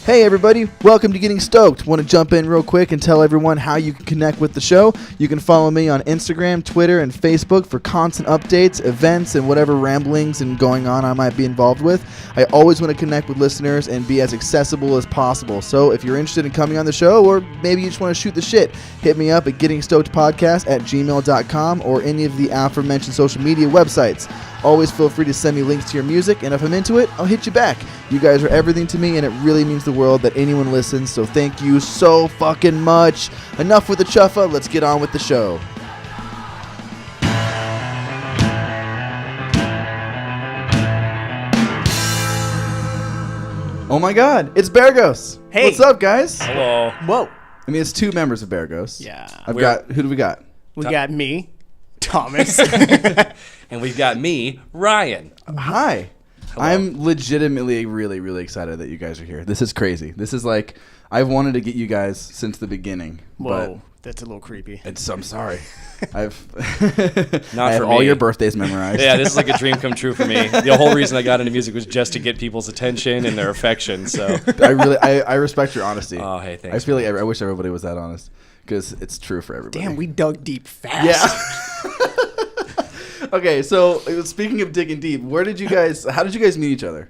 Hey everybody, welcome to Getting Stoked. Want to jump in real quick and tell everyone how you can connect with the show. You can follow me on Instagram, Twitter, and Facebook for constant updates, events, and whatever ramblings and going on I might be involved with. I always want to connect with listeners and be as accessible as possible. So if you're interested in coming on the show, or maybe you just want to shoot the shit, hit me up at gettingstokedpodcast@gmail.com or any of the aforementioned social media websites. Always feel free to send me links to your music, and if I'm into it, I'll hit you back. You guys are everything to me, and it really means the world that anyone listens, so thank you so fucking much. Enough with the chuffa, let's get on with the show. Oh my god, it's Beargos. Hey. What's up, guys? Hello. Whoa. I mean, it's two members of Beargos. Yeah. Who do we got? We got me, Thomas. And we've got me, Ryan. Hi. Hello. I'm legitimately really, really excited that you guys are here. This is crazy. This is like, I've wanted to get you guys since the beginning. Whoa, that's a little creepy. I'm sorry. I Not have for all me. your birthdays memorized. Yeah, this is like a dream come true for me. The whole reason I got into music was just to get people's attention and their affection. So I respect your honesty. Oh, hey, thanks. I feel like I wish everybody was that honest because it's true for everybody. Damn, we dug deep fast. Yeah. Okay, so speaking of digging deep, how did you guys meet each other?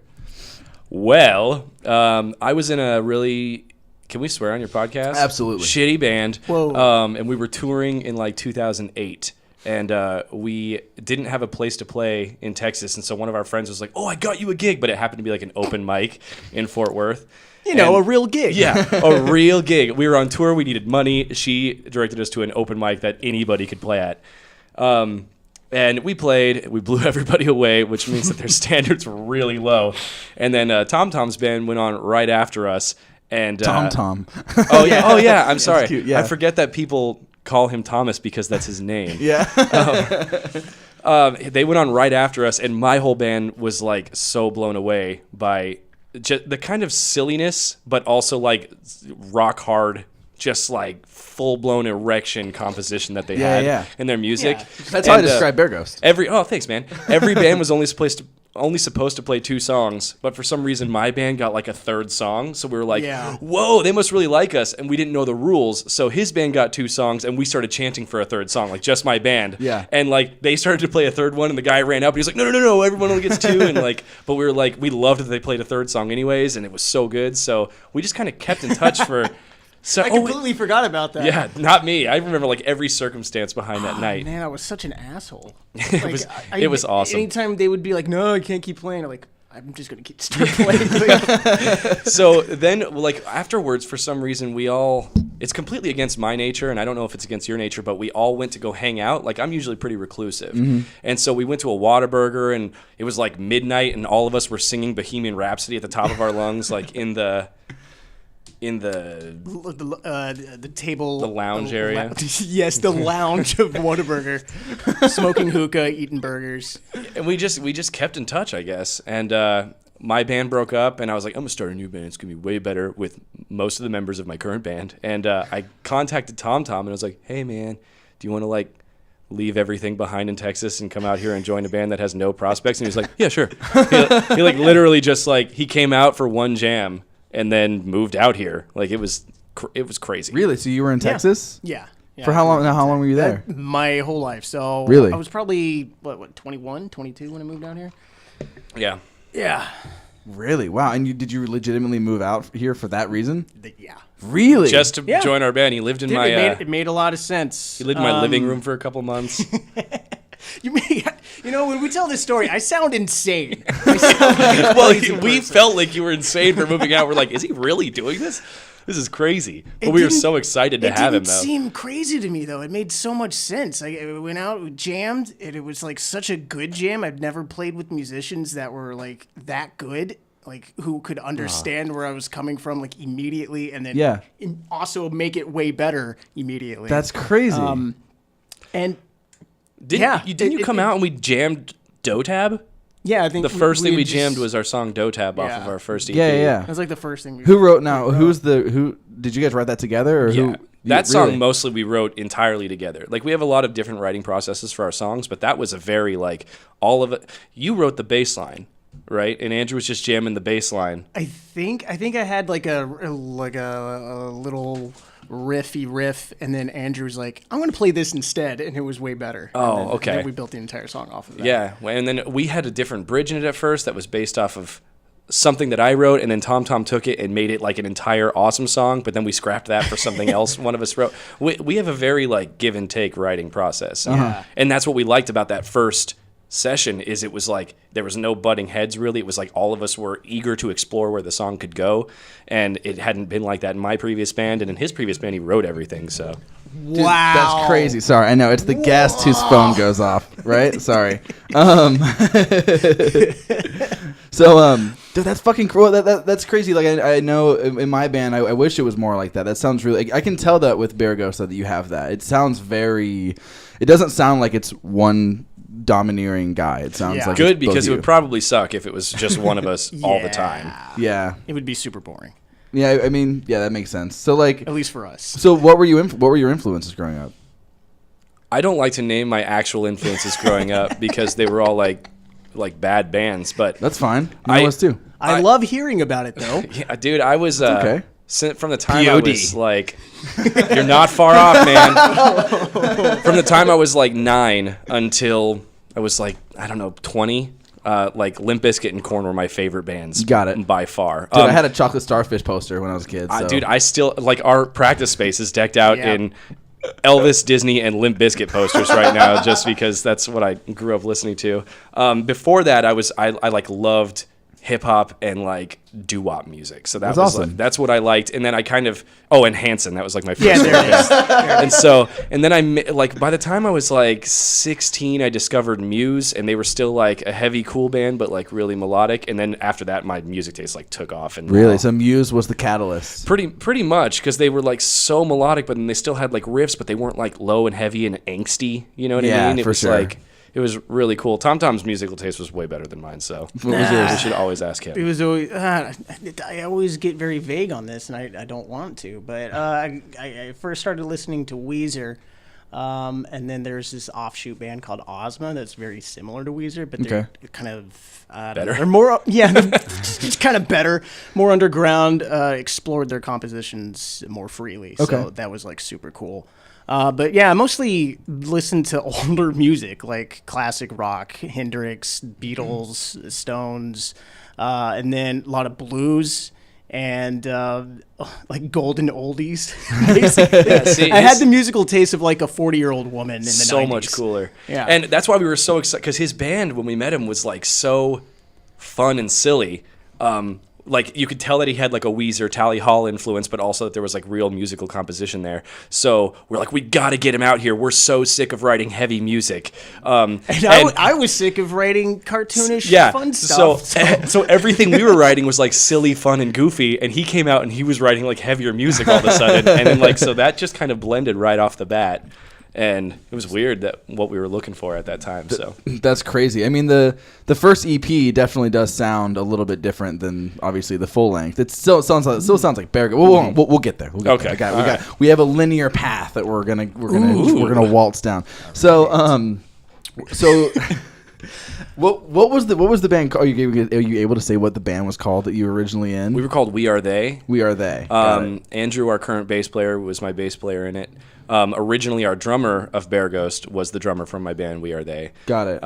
Well, I was in a really, can we swear on your podcast? Absolutely. Shitty band. Whoa. And we were touring in like 2008. And we didn't have a place to play in Texas. And so one of our friends was like, oh, I got you a gig. But it happened to be like an open mic in Fort Worth. You know, a real gig. Yeah, a real gig. We were on tour. We needed money. She directed us to an open mic that anybody could play at. And we played. We blew everybody away, which means that their standards were really low. And then Tom Tom's band went on right after us. And Tom. Oh yeah. I'm sorry. Cute, yeah. I forget that people call him Thomas because that's his name. Yeah. They went on right after us, and my whole band was like so blown away by just the kind of silliness, but also like rock hard, just like full blown erection composition that they had in their music. Yeah. That's how I describe Bear Ghost. Thanks, man. Every band was only supposed to play two songs, but for some reason my band got like a third song, so we were like, whoa, they must really like us, and we didn't know the rules. So his band got two songs, and we started chanting for a third song, like just my band. Yeah. And like they started to play a third one, and the guy ran up, and he was like, no, everyone only gets two, and like, but we were like, we loved that they played a third song anyways, and it was so good, so we just kind of kept in touch for. So, I completely forgot about that. Yeah, not me. I remember like every circumstance behind that night. Man, I was such an asshole. It was awesome. Anytime they would be like, no, I can't keep playing, I'm like, I'm just going to start playing. So then, like, afterwards, for some reason, it's completely against my nature, and I don't know if it's against your nature, but we all went to go hang out. Like, I'm usually pretty reclusive. Mm-hmm. And so we went to a Whataburger, and it was like midnight, and all of us were singing Bohemian Rhapsody at the top of our lungs, like in the table, the lounge area. Yes, the lounge of Whataburger, smoking hookah, eating burgers. And we just kept in touch, I guess. And my band broke up, and I was like, I'm gonna start a new band. It's gonna be way better with most of the members of my current band. And I contacted Tom, and I was like, hey man, do you want to like leave everything behind in Texas and come out here and join a band that has no prospects? And he was like, yeah, sure. He like literally just like he came out for one jam and then moved out here. Like it was crazy. Really? So you were in Texas? Yeah. For how long? How long were you there? My whole life. So really, I was probably 21, 22 when I moved out here. Yeah. Yeah. Really? Wow. And did you legitimately move out here for that reason? Yeah. Really? Just to join our band. He lived in my. It made a lot of sense. He lived in my living room for a couple months. You know, when we tell this story, I sound insane. We felt like you were insane for moving out. We're like, is he really doing this? This is crazy. But we were so excited to have him, though. It didn't seem crazy to me, though. It made so much sense. I went out, we jammed, and it was like such a good jam. I've never played with musicians that were like that good, like who could understand where I was coming from, like immediately, and then also make it way better immediately. That's crazy. And didn't you come out and we jammed Dotab? Yeah, I think the first thing we jammed was our song Dotab off of our first EP. Yeah. That was like the first thing. Who wrote now? Who did you guys write that together? Or who? That song mostly we wrote entirely together. Like we have a lot of different writing processes for our songs, but that was a very like all of it. You wrote the bass line. right? And Andrew was just jamming the bass line. I think I had like a little riff, and then Andrew's like, "I'm gonna play this instead," and it was way better. Okay. And then we built the entire song off of that. Yeah, and then we had a different bridge in it at first that was based off of something that I wrote, and then Tom took it and made it like an entire awesome song, but then we scrapped that for something else one of us wrote. We have a very like give and take writing process. And that's what we liked about that first session is it was like there was no butting heads really. It was like all of us were eager to explore where the song could go, and it hadn't been like that in my previous band, and in his previous band he wrote everything. So Dude, that's crazy. Sorry, I know it's the guest whose phone goes off, right? Sorry. Dude, that's fucking cool. That's crazy. Like I know in my band, I wish it was more like that. That sounds really. I can tell that with Bear Ghost that you have that. It sounds very. It doesn't sound like it's one domineering guy. It sounds like good it's both because of it you. would probably suck if it was just one of us all the time. Yeah, It would be super boring, yeah. I mean, yeah, that makes sense. So like, at least for us. so what were your influences growing up? I don't like to name my actual influences growing up because they were all like bad bands, but That's fine. I was too. I love hearing about it though. yeah, dude, I was okay. From the time I was like, you're not far off, man. From the time I was like 9 until I was like, I don't know, 20. Like Limp Bizkit and Korn were my favorite bands. Got it. By far. Dude, I had a chocolate starfish poster when I was a kid. So. Dude, I still like our practice space is decked out in Elvis, Disney, and Limp Bizkit posters right now, just because that's what I grew up listening to. Before that, I like loved hip hop and like doo-wop music. So that's was awesome. like, that's what I liked. And then I kind of and Hanson, that was like my first there it is. and then like by the time I was like 16, I discovered Muse, and they were still like a heavy cool band, but like really melodic. And then after that, my music taste like took off. And Really? So Muse was the catalyst. Pretty much, because they were like so melodic, but then they still had like riffs, but they weren't like low and heavy and angsty. You know what I mean? It for was sure. like it was really cool. Tom's musical taste was way better than mine, so What was yours? you should always ask It him. was always. I always get very vague on this, and I don't want to. But I first started listening to Weezer, and then there's this offshoot band called Ozma that's very similar to Weezer, but they're kind of Better? They're more, they're just kind of better, more underground. Explored their compositions more freely, so that was like super cool. But yeah, I mostly listen to older music like classic rock, Hendrix, Beatles, Stones, and then a lot of blues and like golden oldies. Basically. I had the musical taste of like a 40-year-old woman in the 90s. So much cooler. Yeah. And that's why we were so excited, because his band, when we met him, was like so fun and silly. Like you could tell that he had like a Weezer, Tally Hall influence, but also that there was like real musical composition there. So we're like, we got to get him out here. We're so sick of writing heavy music. And I was sick of writing cartoonish fun stuff. So everything we were writing was like silly, fun, and goofy, and he came out and he was writing like heavier music all of a sudden, and then like so that just kind of blended right off the bat. And it was weird that what we were looking for at that time. So That's crazy. I mean, the first EP definitely does sound a little bit different than obviously the full length. It still sounds like Bear Ghost. We'll get there. Okay. We have a linear path that we're gonna waltz down. So what was the band called? Are you able to say what the band was called that you were originally in? we were called We Are They. We Are They. Got it. Andrew, our current bass player, was my bass player in it. Originally, our drummer of Bear Ghost was the drummer from my band, We Are They. Got it.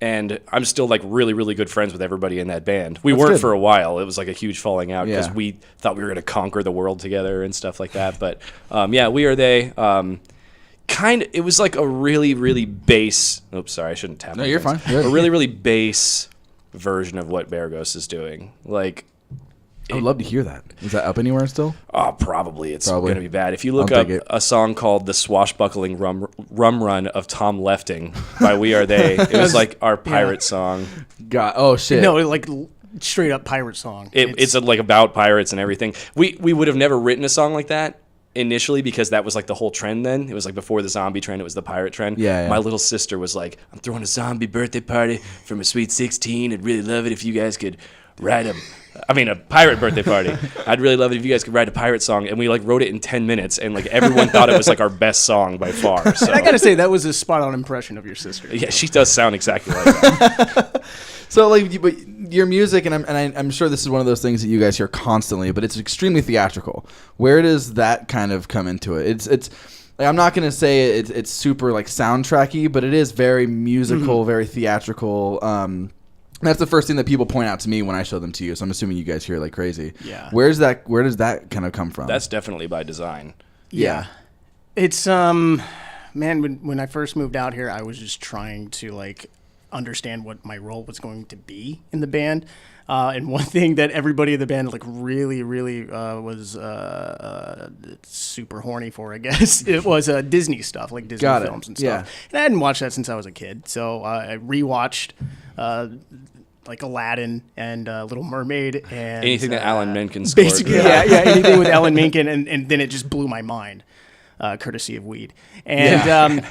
And I'm still like really, really good friends with everybody in that band. We That's weren't good. for a while. It was like a huge falling out because Yeah. we thought we were going to conquer the world together and stuff like that. But We Are They. It was like a really, really bass. Oops, sorry, I shouldn't tap. No, on you're things. fine. You're A good. really, really bass version of what Bear Ghost is doing. Like, I would love to hear that. Is that up anywhere still? probably it's Probably. going to be bad. If you look I'll up take it. a song called "The Swashbuckling Rum Run of Tom Lefting" by We Are They, it was like our pirate song. Oh shit. No, like straight up pirate song. It's like about pirates and everything. We would have never written a song like that initially because that was like the whole trend then. It was like before the zombie trend, it was the pirate trend. Yeah. My little sister was like, I'm throwing a zombie birthday party for my sweet 16. I'd really love it if you guys could write a pirate birthday party. I'd really love it if you guys could write a pirate song. And we like wrote it in 10 minutes and like everyone thought it was like our best song by far. So I gotta say that was a spot on impression of your sister. yeah, she does sound exactly like that. So but your music, and I'm sure this is one of those things that you guys hear constantly, but it's extremely theatrical. Where does that kind of come into it? It's like, I'm not gonna say it's super like soundtracky, but it is very musical, very theatrical. That's the first thing that people point out to me when I show them to you. So I'm assuming you guys hear it like crazy. Yeah. Where does that kind of come from? That's definitely by design. Yeah. It's man, when I first moved out here, I was just trying to like understand what my role was going to be in the band. And one thing that everybody in the band like really was super horny for, I guess, it was Disney stuff, like Disney films and stuff. Yeah. And I hadn't watched that since I was a kid, so I rewatched like Aladdin and Little Mermaid and Anything that Alan Menken scored. basically, anything with Alan Menken, and then it just blew my mind, courtesy of weed, and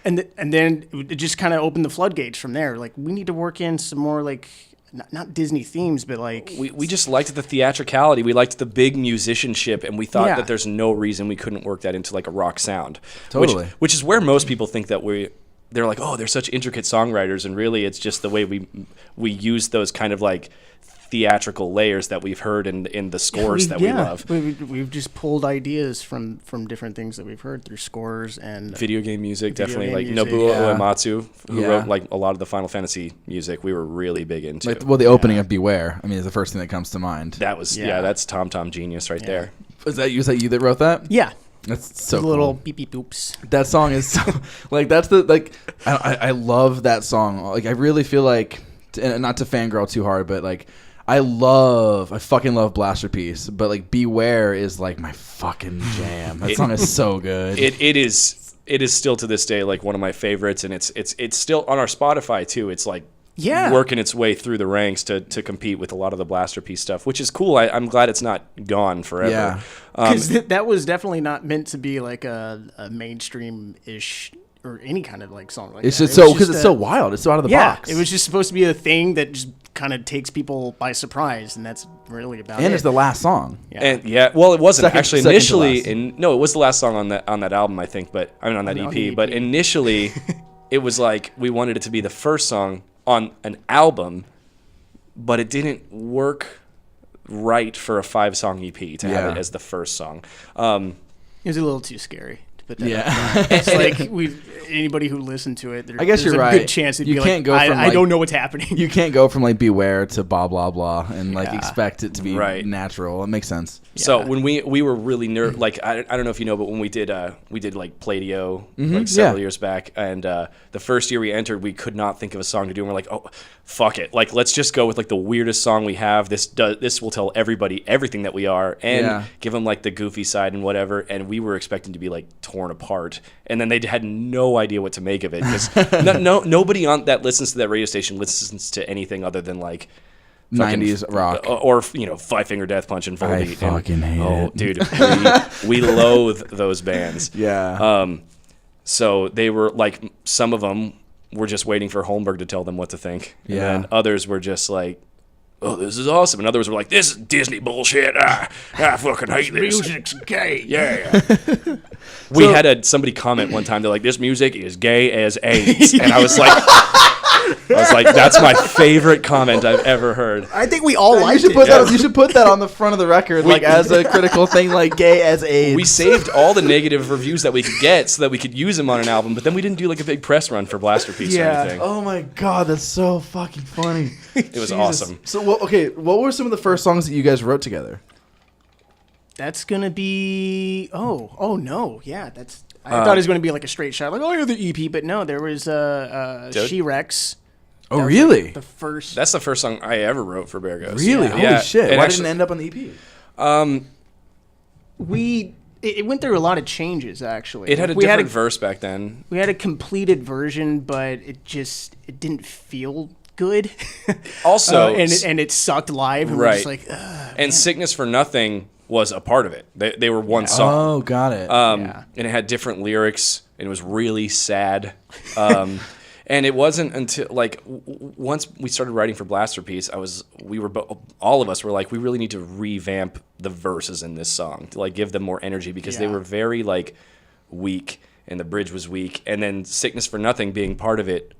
and then it just kind of opened the floodgates from there. Like, we need to work in some more like not Disney themes, but like we just liked the theatricality. We liked the big musicianship, and we thought Yeah. that there's no reason we couldn't work that into like a rock sound. Totally. Which is where most people think that they're like, oh, they're such intricate songwriters, and really it's just the way we use those kind of like theatrical layers that we've heard in the scores that we love. We've just pulled ideas from different things that we've heard through scores and Video game music, definitely, game like music, Nobuo yeah. Uematsu, who Yeah. wrote like a lot of the Final Fantasy music. We were really big into. Like, well, the opening of Beware, I mean, is the first thing that comes to mind. That was that's Tom genius right there. Was that you that wrote that? Yeah. That's so The little cool. beep beep boops. That song is so, like, that's the, like, I love that song. Like, I really feel like, and not to fangirl too hard, but like, I fucking love Blasterpiece, but like Beware is like my fucking jam. That song is so good. It is still to this day like one of my favorites, and it's still on our Spotify too. It's like working its way through the ranks to compete with a lot of the Blasterpiece stuff, which is cool. I'm glad it's not gone forever. Yeah. Because that was definitely not meant to be like a mainstream-ish or any kind of like song like It's that. just so, because it's so wild. It's so out of the box. It was just supposed to be a thing that just kind of takes people by surprise, and that's really about it. And it's the last song. And well, it wasn't Second actually to initially. last. No, it was the last song on that album, I think. But I mean, on that On EP. the EP. But initially, it was like we wanted it to be the first song on an album, but it didn't work right for a 5-song EP to have it as the first song. It was a little too scary to put that. Yeah. up. It's like anybody who listened to it, I guess there's you're a right. good chance they'd You be can't like, go from, I like- don't know what's happening. You can't go from like Beware to blah blah blah and like Yeah. expect it to be Right. natural. It makes sense. So when we were really like I don't know if you know, but when we did like Play-Doh like several years back, and the first year we entered, we could not think of a song to do, and we're like, oh, fuck it, like let's just go with like the weirdest song we have. This will tell everybody everything that we are, and give them like the goofy side and whatever. And we were expecting to be like torn apart, and then they had no idea what to make of it, because nobody on that listens to that radio station listens to anything other than like 90s rock. or Five Finger Death Punch and Volbeat. I fucking hate it. Dude, we loathe those bands. Yeah. So they were like, some of them were just waiting for Holmberg to tell them what to think, and then others were just like, oh, this is awesome, and others were like, this is Disney bullshit. I fucking hate this. Music's gay. Yeah. We had somebody comment one time, they're like, this music is gay as AIDS, and I was like, that's my favorite comment I've ever heard. I think we all you liked should it. put that. You should put that on the front of the record, like as a critical thing, like gay as AIDS. We saved all the negative reviews that we could get so that we could use them on an album, but then we didn't do like a big press run for Blasterpiece or anything. Oh my god, that's so fucking funny. It was awesome. So, what were some of the first songs that you guys wrote together? That's gonna be that's. I thought it was gonna be like a straight shot, like you're the EP, but no, there was She-Rex. Oh, really? The first. That's the first song I ever wrote for Bear Ghost. Really? Yeah. Holy shit! It Why actually- didn't it end up on the EP? It went through a lot of changes, actually. It had a different verse back then. We had a completed version, but it didn't feel good. Also, and it sucked live. And we're just like, and Sickness for Nothing was a part of it. They were one song. Oh, got it. And it had different lyrics, and it was really sad. And it wasn't until like once we started writing for Blasterpiece, all of us were like, we really need to revamp the verses in this song to like give them more energy, because they were very like weak, and the bridge was weak, and then Sickness for Nothing being part of it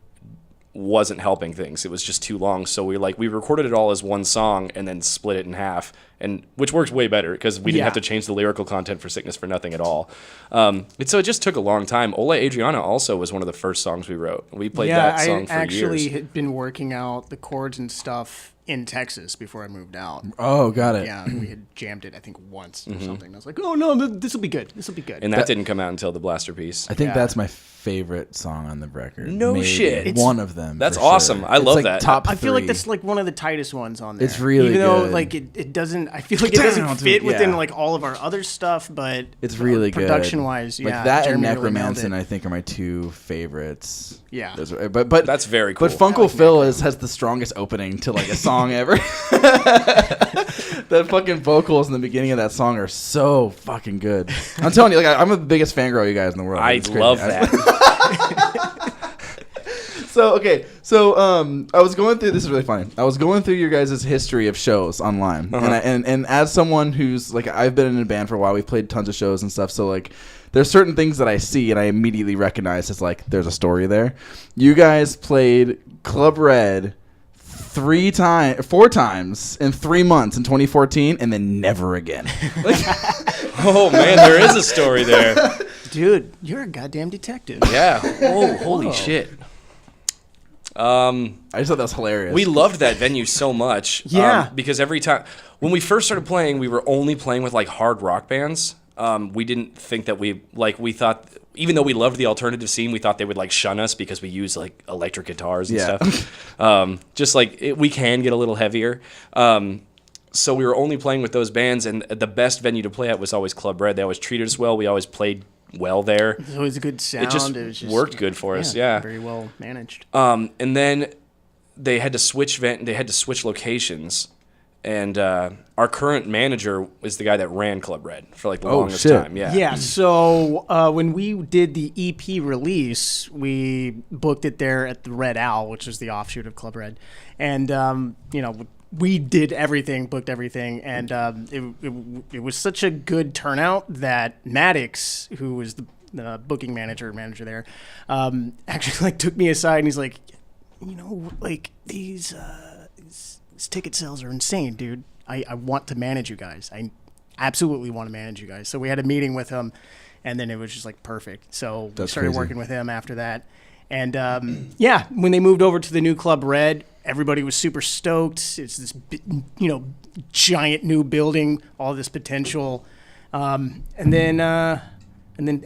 wasn't helping things. It was just too long. So we recorded it all as one song and then split it in half, and which works way better because we didn't have to change the lyrical content for Sickness for Nothing at all. So it just took a long time. Ola Adriana also was one of the first songs we wrote. We played that song for years. I actually had been working out the chords and stuff in Texas before I moved out. Oh, got it. Yeah, we had jammed it, I think, once or something. I was like, oh, no, this will be good. This will be good. And that didn't come out until the Blasterpiece. I think that's my favorite song on the record. No Maybe. shit. It's one of them. That's for awesome. Sure. I love like that. Top I feel like 3. that's like one of the tightest ones on there. It's really Even though good. like it doesn't, I feel like it doesn't fit within like all of our other stuff, but it's really good. Production-wise, yeah. Like that Jeremy and really nailed Necromancer, it. I think, are my 2 favorites. Yeah. Those are, but that's very cool. But Funkle Phil has the strongest opening to like a song ever. The fucking vocals in the beginning of that song are so fucking good. I'm telling you, like I'm the biggest fangirl of you guys in the world. I love that. So I was going through. This is really funny. I was going through your guys' history of shows online, and as someone who's like, I've been in a band for a while. We've played tons of shows and stuff. So like, there's certain things that I see and I immediately recognize as like, there's a story there. You guys played Club Red 4 times in 3 months in 2014, and then never again. Oh man, there is a story there. Dude, you're a goddamn detective. Yeah. Oh, holy shit. I just thought that was hilarious. We loved that venue so much. Yeah. Because every time when we first started playing, we were only playing with like hard rock bands. We didn't think that we thought, even though we loved the alternative scene, we thought they would like shun us because we use like electric guitars and stuff. Just like we can get a little heavier. So we were only playing with those bands, and the best venue to play at was always Club Red. They always treated us well. We always played well there. It was always a good sound. It just worked good for us. Yeah. Very well managed. And then they had to switch locations. And our current manager is the guy that ran Club Red for like the longest time. Yeah. Yeah. So when we did the EP release, we booked it there at the Red Owl, which is the offshoot of Club Red, and we did everything, booked everything, and it was such a good turnout that Maddox, who was the booking manager there, actually like took me aside and he's like, like these ticket sales are insane, dude. I want to manage you guys. I absolutely want to manage you guys. So we had a meeting with him, and then it was just like perfect. So we started working with him after that. And when they moved over to the new Club Red, everybody was super stoked. It's this, giant new building, all this potential. And then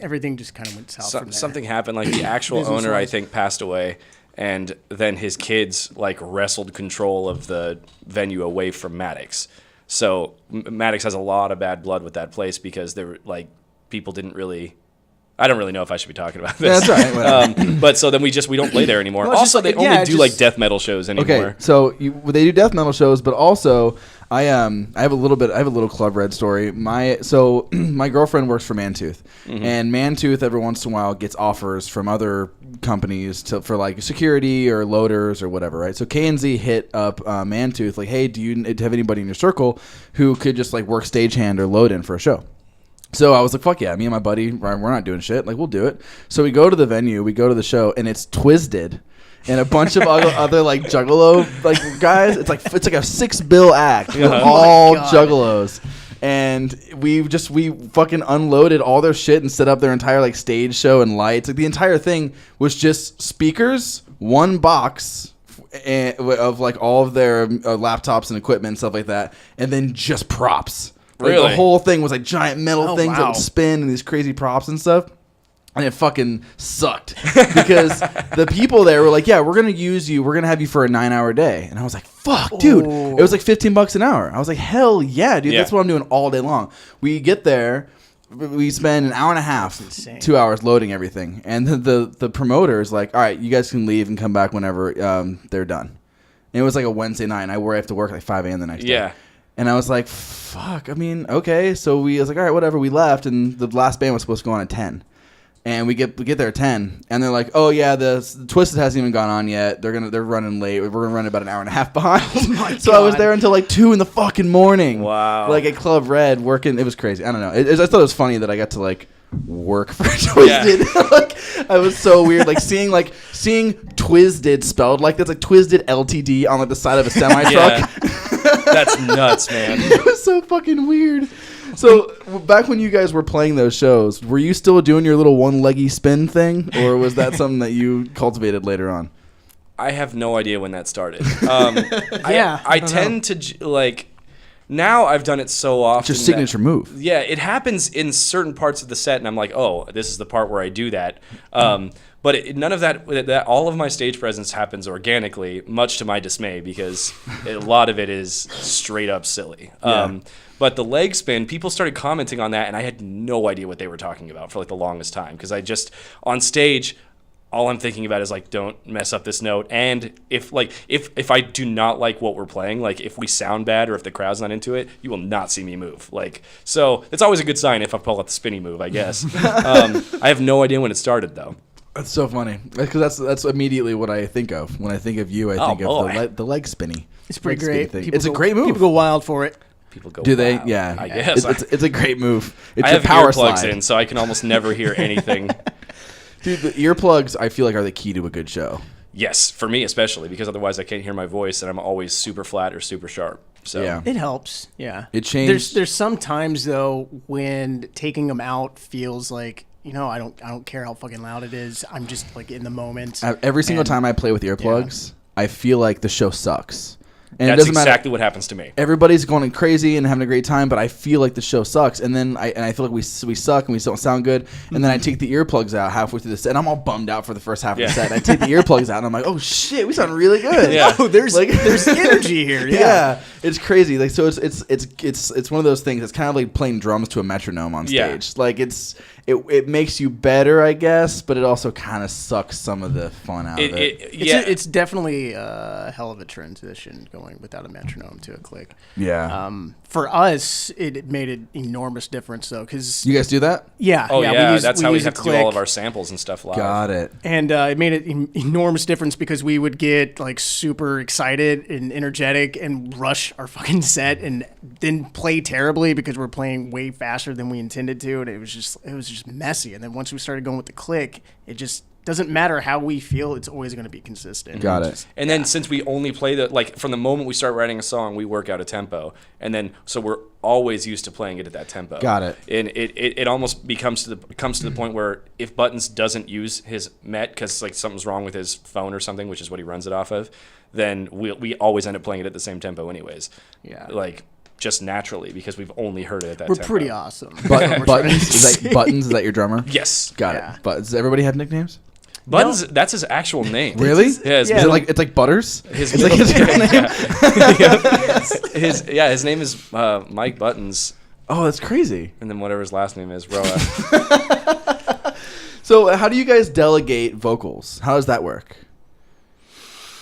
everything just kind of went south from there. Something happened. Like the actual owner, I think, passed away. And then his kids like wrestled control of the venue away from Maddox. So Maddox has a lot of bad blood with that place because they were like, people didn't really. I don't really know if I should be talking about this. That's right. But so then we don't play there anymore. Well, also, they only do like death metal shows anymore. Okay, so they do death metal shows, but also I have a little Club Red story. My girlfriend works for Mantooth, and Mantooth every once in a while gets offers from other companies for like security or loaders or whatever, right? So KNZ hit up Mantooth like, hey, do you have anybody in your circle who could just like work stagehand or load in for a show? So I was like, fuck yeah, me and my buddy, we're not doing shit. Like, we'll do it. So we go to the venue, we go to the show, and it's Twisted and a bunch of other like juggalo like guys. It's like a 6-bill act with all juggalos. And we fucking unloaded all their shit and set up their entire like stage show and lights. Like the entire thing was just speakers, one box of like all of their laptops and equipment and stuff like that, and then just props. Like, really? The whole thing was like giant metal things that would spin and these crazy props and stuff. And it fucking sucked because the people there were like, yeah, we're going to use you. We're going to have you for a 9-hour day. And I was like, fuck, dude. It was like $15 an hour. I was like, hell yeah, dude. Yeah. That's what I'm doing all day long. We get there. We spend an hour and a half, 2 hours loading everything. And the promoter is like, all right, you guys can leave and come back whenever they're done. And it was like a Wednesday night. And I have to work like 5 a.m. the next day. And I was like, fuck, I mean, okay. So I was like, all right, whatever. We left, and the last band was supposed to go on at 10. And we get there at 10, and they're like, oh, yeah, the Twisted hasn't even gone on yet. They're running late. We're going to run about an hour and a half behind. Oh my God. So I was there until like 2 in the fucking morning. Wow. Like at Club Red working. It was crazy. I don't know. I thought it was funny that I got to like work for Twisted. Like, I was so weird. Like seeing Twisted spelled like that's like Twisted Ltd on like the side of a semi truck. That's nuts, man. It was so fucking weird. So back when you guys were playing those shows, were you still doing your little one-leggy spin thing, or was that something that you cultivated later on? I have no idea when that started. Yeah, I tend to like. Now I've done it so often. It's your signature move. Yeah, it happens in certain parts of the set, and I'm like, oh, this is the part where I do that. But none of that, all of my stage presence happens organically, much to my dismay, because a lot of it is straight up silly. Yeah. But the leg spin, people started commenting on that, and I had no idea what they were talking about for like the longest time, because I just, on stage, all I'm thinking about is like, don't mess up this note. And if I do not like what we're playing, like if we sound bad or if the crowd's not into it, you will not see me move. Like, so it's always a good sign if I pull out the spinny move, I guess. I have no idea when it started though. That's so funny, because that's immediately what I think of when I think of you. I think of the leg spinny. It's pretty leg great. Thing. It's a great move. People go wild for it. People go. Do they? Wow. Yeah. I guess. It's a great move. It's I a have power earplugs slide. in, so I can almost never hear anything. Dude, the earplugs I feel like are the key to a good show. Yes, for me especially, because otherwise I can't hear my voice, and I'm always super flat or super sharp. So Yeah. It helps. Yeah. It changed. There's some times though when taking them out feels like, you know, I don't care how fucking loud it is. I'm just like in the moment. Every single time I play with earplugs, I feel like the show sucks. And that's it doesn't matter. exactly what happens to me. Everybody's going crazy and having a great time, but I feel like the show sucks. And then I feel like we suck and we don't sound good. And then I take the earplugs out halfway through the set, and I'm all bummed out for the first half of the set. And I take the earplugs out, and I'm like, oh shit, we sound really good. Yeah. Oh, there's energy here. Yeah. Yeah, it's crazy. Like, so it's one of those things. It's kind of like playing drums to a metronome on stage. Yeah. Like it makes you better, I guess, but it also kind of sucks some of the fun out of it. It's definitely a hell of a transition going without a metronome to a click. Yeah. For us, it made an enormous difference though, because You guys do that? Oh yeah, that's how we use have a to do all click. of our samples and stuff live. Got it. And it made an enormous difference because we would get like super excited and energetic and rush our fucking set and then play terribly because we're playing way faster than we intended to, and it was just messy. And then once we started going with the click, it just doesn't matter how we feel; it's always going to be consistent. Got it. And then since we only play from the moment we start writing a song, we work out a tempo, and then so we're always used to playing it at that tempo. Got it. And it almost comes to the point where if Buttons doesn't use his met because like something's wrong with his phone or something, which is what he runs it off of, then we always end up playing it at the same tempo anyways. Yeah. Like just naturally because we've only heard it at that We're tempo. pretty awesome. Buttons is that your drummer? Yes. Got Yeah. it. Does everybody have nicknames? Buttons, that's his actual name. Really? Yeah. Is it like it's like Butters? His It's like his real name. his name is Mike Buttons, Oh, that's crazy. and then whatever his last name is, Roa. So, how do you guys delegate vocals? How does that work?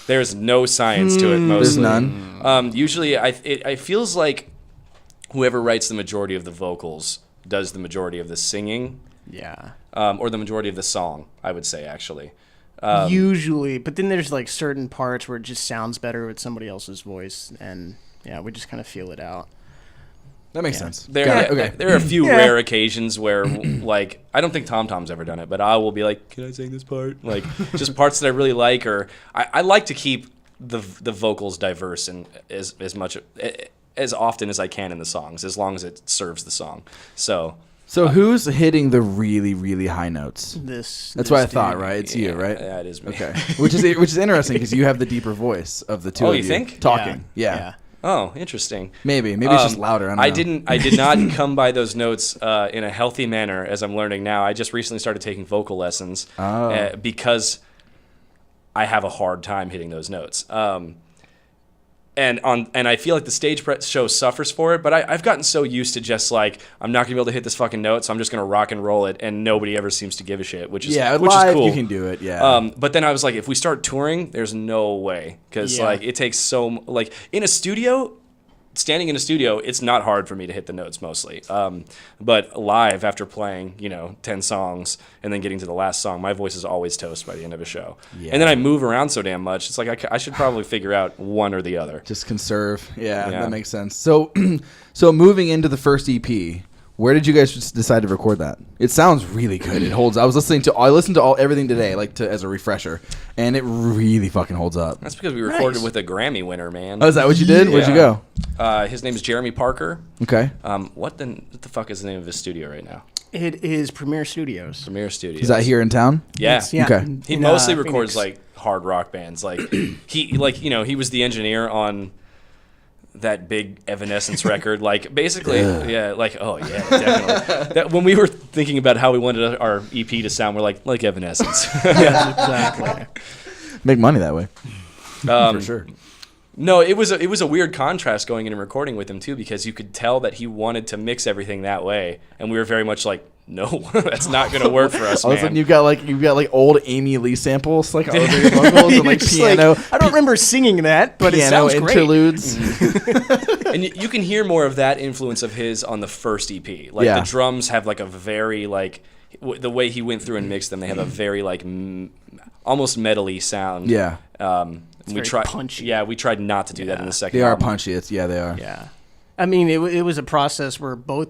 There's no science to it. Mostly, There's none. Usually, it feels like whoever writes the majority of the vocals does the majority of the singing, Yeah. or the majority of the song. I would say actually. Usually, but then there's like certain parts where it just sounds better with somebody else's voice, and yeah, we just kind of feel it out. That makes sense. There are a few rare occasions where, like, I don't think Tom Tom's ever done it, but I will be like, "Can I sing this part?" Like, just parts that I really like, or I like to keep the vocals diverse and as much as often as I can in the songs, as long as it serves the song. So who's hitting the really, really high notes? That's what I thought, dude. right? It's you, right? Yeah, it is me. Okay. which is interesting because you have the deeper voice of the two Oh, of you you think? talking. Yeah. Oh, interesting. Maybe it's just louder. I don't know. I did not come by those notes in a healthy manner, as I'm learning now. I just recently started taking vocal lessons because I have a hard time hitting those notes. And I feel like the stage show suffers for it, but I've gotten so used to just like, I'm not gonna be able to hit this fucking note, so I'm just gonna rock and roll it, and nobody ever seems to give a shit, which is live, cool. you can do it, yeah. But then I was like, if we start touring, there's no way, because like it takes like in a studio. Standing in a studio, it's not hard for me to hit the notes mostly. But live, after playing, 10 songs and then getting to the last song, my voice is always toast by the end of a show. Yeah. And then I move around so damn much. It's like I should probably figure out one or the other. Just conserve. Yeah, that makes sense. So moving into the first EP, Where did you guys just decide to record that? It sounds really good. It holds. I listened to everything today, as a refresher, and it really fucking holds up. That's because we recorded with a Grammy winner, man. Oh, is that what you did? Where'd you go? His name is Jeremy Parker. Okay. What the fuck is the name of his studio right now? It is Premier Studios. Premier Studios. Is that here in town? Yeah. Okay. He mostly records like hard rock bands. Like he was the engineer on that big Evanescence record. Like basically, definitely. That when we were thinking about how we wanted our EP to sound, we're like Evanescence. Yeah, exactly. Make money that way. For sure. No, it was a weird contrast going in and recording with him too, because you could tell that he wanted to mix everything that way, and we were very much like, no, that's not going to work for us, All of a man. sudden, you've got old Amy Lee samples, like over your vocals and like piano. I don't remember singing that, but it Piano sounds great. interludes. And you can hear more of that influence of his on the first EP. Like the drums have like a very like the way he went through and mixed them. They have a very like almost metally sound. Yeah. We tried punchy. Yeah, we tried not to do that in the second. They are album. punchy. They are. Yeah. I mean, it was a process where both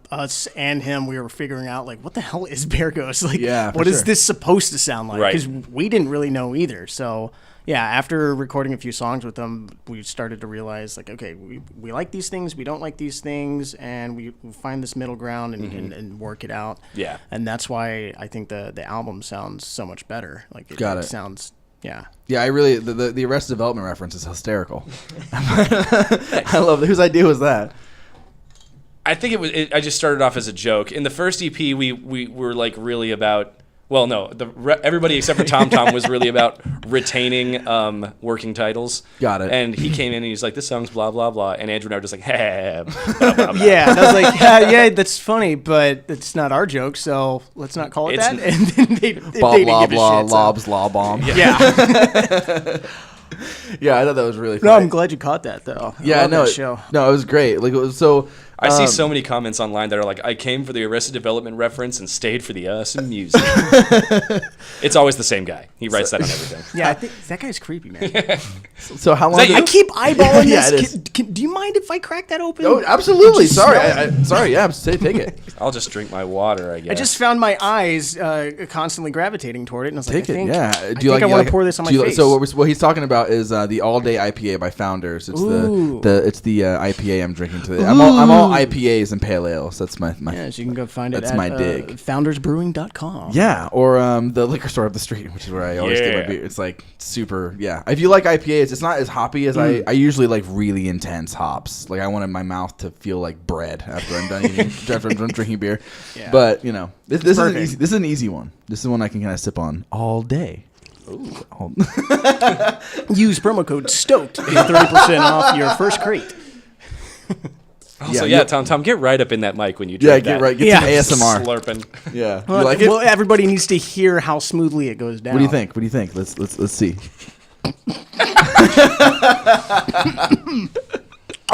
us and him, we were figuring out, like, what the hell is Bear Ghost? Like, what is this supposed to sound like? Right. Because we didn't really know either. So, yeah, after recording a few songs with them, we started to realize, like, okay, we like these things, we don't like these things, and we find this middle ground and work it out. Yeah. And that's why I think the album sounds so much better. Like, it sounds... Yeah. Yeah, I really the Arrested Development reference is hysterical. I love it. Whose idea was that? I think I just started off as a joke. In the first EP, we were like really about. Well, no, everybody except for Tom Tom was really about retaining working titles. Got it. And he came in and he's like, "This song's blah blah blah," and Andrew and I were just like, "Hey, blah, blah, blah." Yeah, and I was like, yeah, that's funny, but it's not our joke, so let's not call it that. And then they Blah didn't blah give a blah shit, lobs law bomb. Yeah. Yeah, I thought that was really funny. No, I'm glad you caught that though. I love that show. No, it was great. Like it was so. I see so many comments online that are like, "I came for the Arrested Development reference and stayed for the some music." It's always the same guy. He writes that on everything. Yeah, I think that guy's creepy, man. So how long? I keep eyeballing Yeah, this. it is. Do you mind if I crack that open? Oh, absolutely. Just Sorry. smell it? Sorry. Yeah, take it. I'll just drink my water, I guess. I just found my eyes constantly gravitating toward it, and I was like, Take it. Yeah. I want to pour this on my face. So what he's talking about is the All Day IPA by Founders. It's the IPA I'm drinking today. I'm all IPAs and pale ales. That's my. Yeah, so you can go find it. That's at, my dig. Foundersbrewing.com. Yeah, or the liquor store up the street, which is where I always get my beer. It's like super. Yeah, if you like IPAs, it's not as hoppy as I usually like really intense hops. Like I wanted my mouth to feel like bread after I'm done eating, after I'm done drinking beer. Yeah. But you know, this is an easy one. This is one I can kind of sip on all day. Use promo code Stoked to get 30% off your first crate. Also, Tom, get right up in that mic when you drink get that. right. Get some ASMR. Slurping. Yeah, Well, you like it? Well, everybody needs to hear how smoothly it goes down. What do you think? Let's see.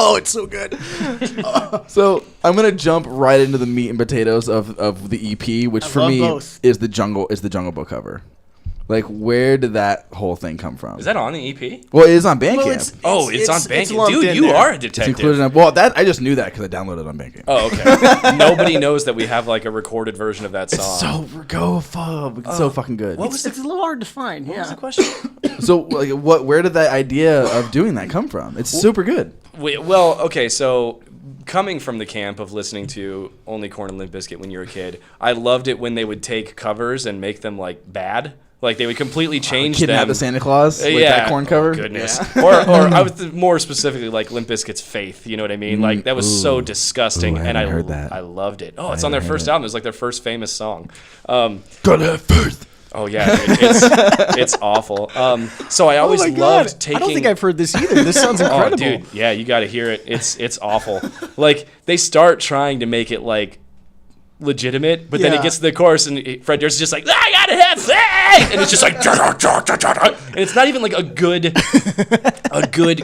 Oh, it's so good. So I'm gonna jump right into the meat and potatoes of the EP, which for me is the Jungle Book cover. Like, where did that whole thing come from? Is that on the EP? Well, it is on Bandcamp. Well, it's on Bandcamp. lumped Dude, in you there. are a It's detective. included in, well, that I just knew that because I downloaded it on Bandcamp. Oh, okay. Nobody knows that we have like a recorded version of that song. It's so fucking good. It's a little hard to find. What was Yeah. the question? So, like, where did that idea of doing that come from? It's super good. Well, okay, so coming from the camp of listening to only Korn and Limp Bizkit when you were a kid, I loved it when they would take covers and make them like bad. Like they would completely change Kidnap them. the Santa Claus with that Korn cover. Oh, goodness. Yeah. or I was more specifically like Limp Bizkit's Faith. You know what I mean? Like that was so disgusting, and I heard that. I loved it. Oh, it's on their first album. It was like their first famous song. Gotta have faith. Oh yeah, dude, it's awful. So I always loved taking. I don't think I've heard this either. This sounds incredible. Oh, dude, yeah, you got to hear it. It's awful. Like they start trying to make it like legitimate, but then it gets to the chorus and Fred Durst's just like, I gotta have faith, and it's just like, and it's not even like a good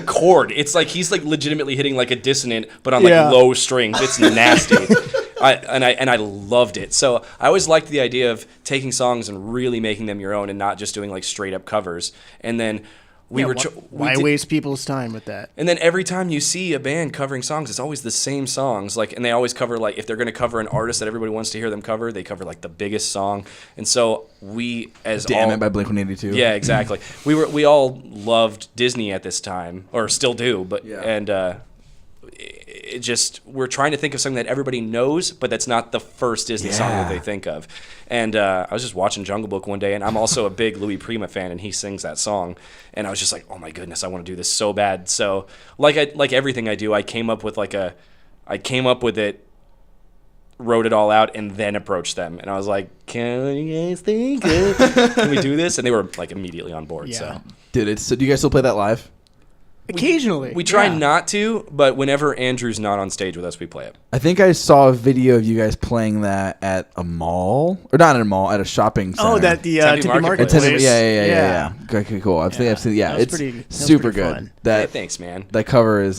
chord. It's like he's like legitimately hitting like a dissonant, but on like low strings. It's nasty. I loved it. So I always liked the idea of taking songs and really making them your own and not just doing like straight up covers. And then Why waste people's time with that? And then every time you see a band covering songs, it's always the same songs. Like, and they always cover, like, if they're going to cover an artist that everybody wants to hear them cover, they cover like the biggest song. And so we, as Damn It by Blink-182. yeah, exactly. We all loved Disney at this time, or still do. But it just, we're trying to think of something that everybody knows, but that's not the first Disney song that they think of. And I was just watching Jungle Book one day, and I'm also a big Louis Prima fan, and he sings that song. And I was just like, oh my goodness, I want to do this so bad. So like everything I do, I came up with it, wrote it all out, and then approached them. And I was like, can you guys think it? Can we do this? And they were like immediately on board. Yeah. So So do you guys still play that live? Occasionally. We try not to, but whenever Andrew's not on stage with us, we play it. I think I saw a video of you guys playing that at a mall, or not at a mall, at a shopping center. Oh, that the Tempe Tempe Marketplace. Marketplace. Yeah. Okay, cool. I've seen. Yeah, That was it's that was super pretty good. fun. That Thanks, man. that cover is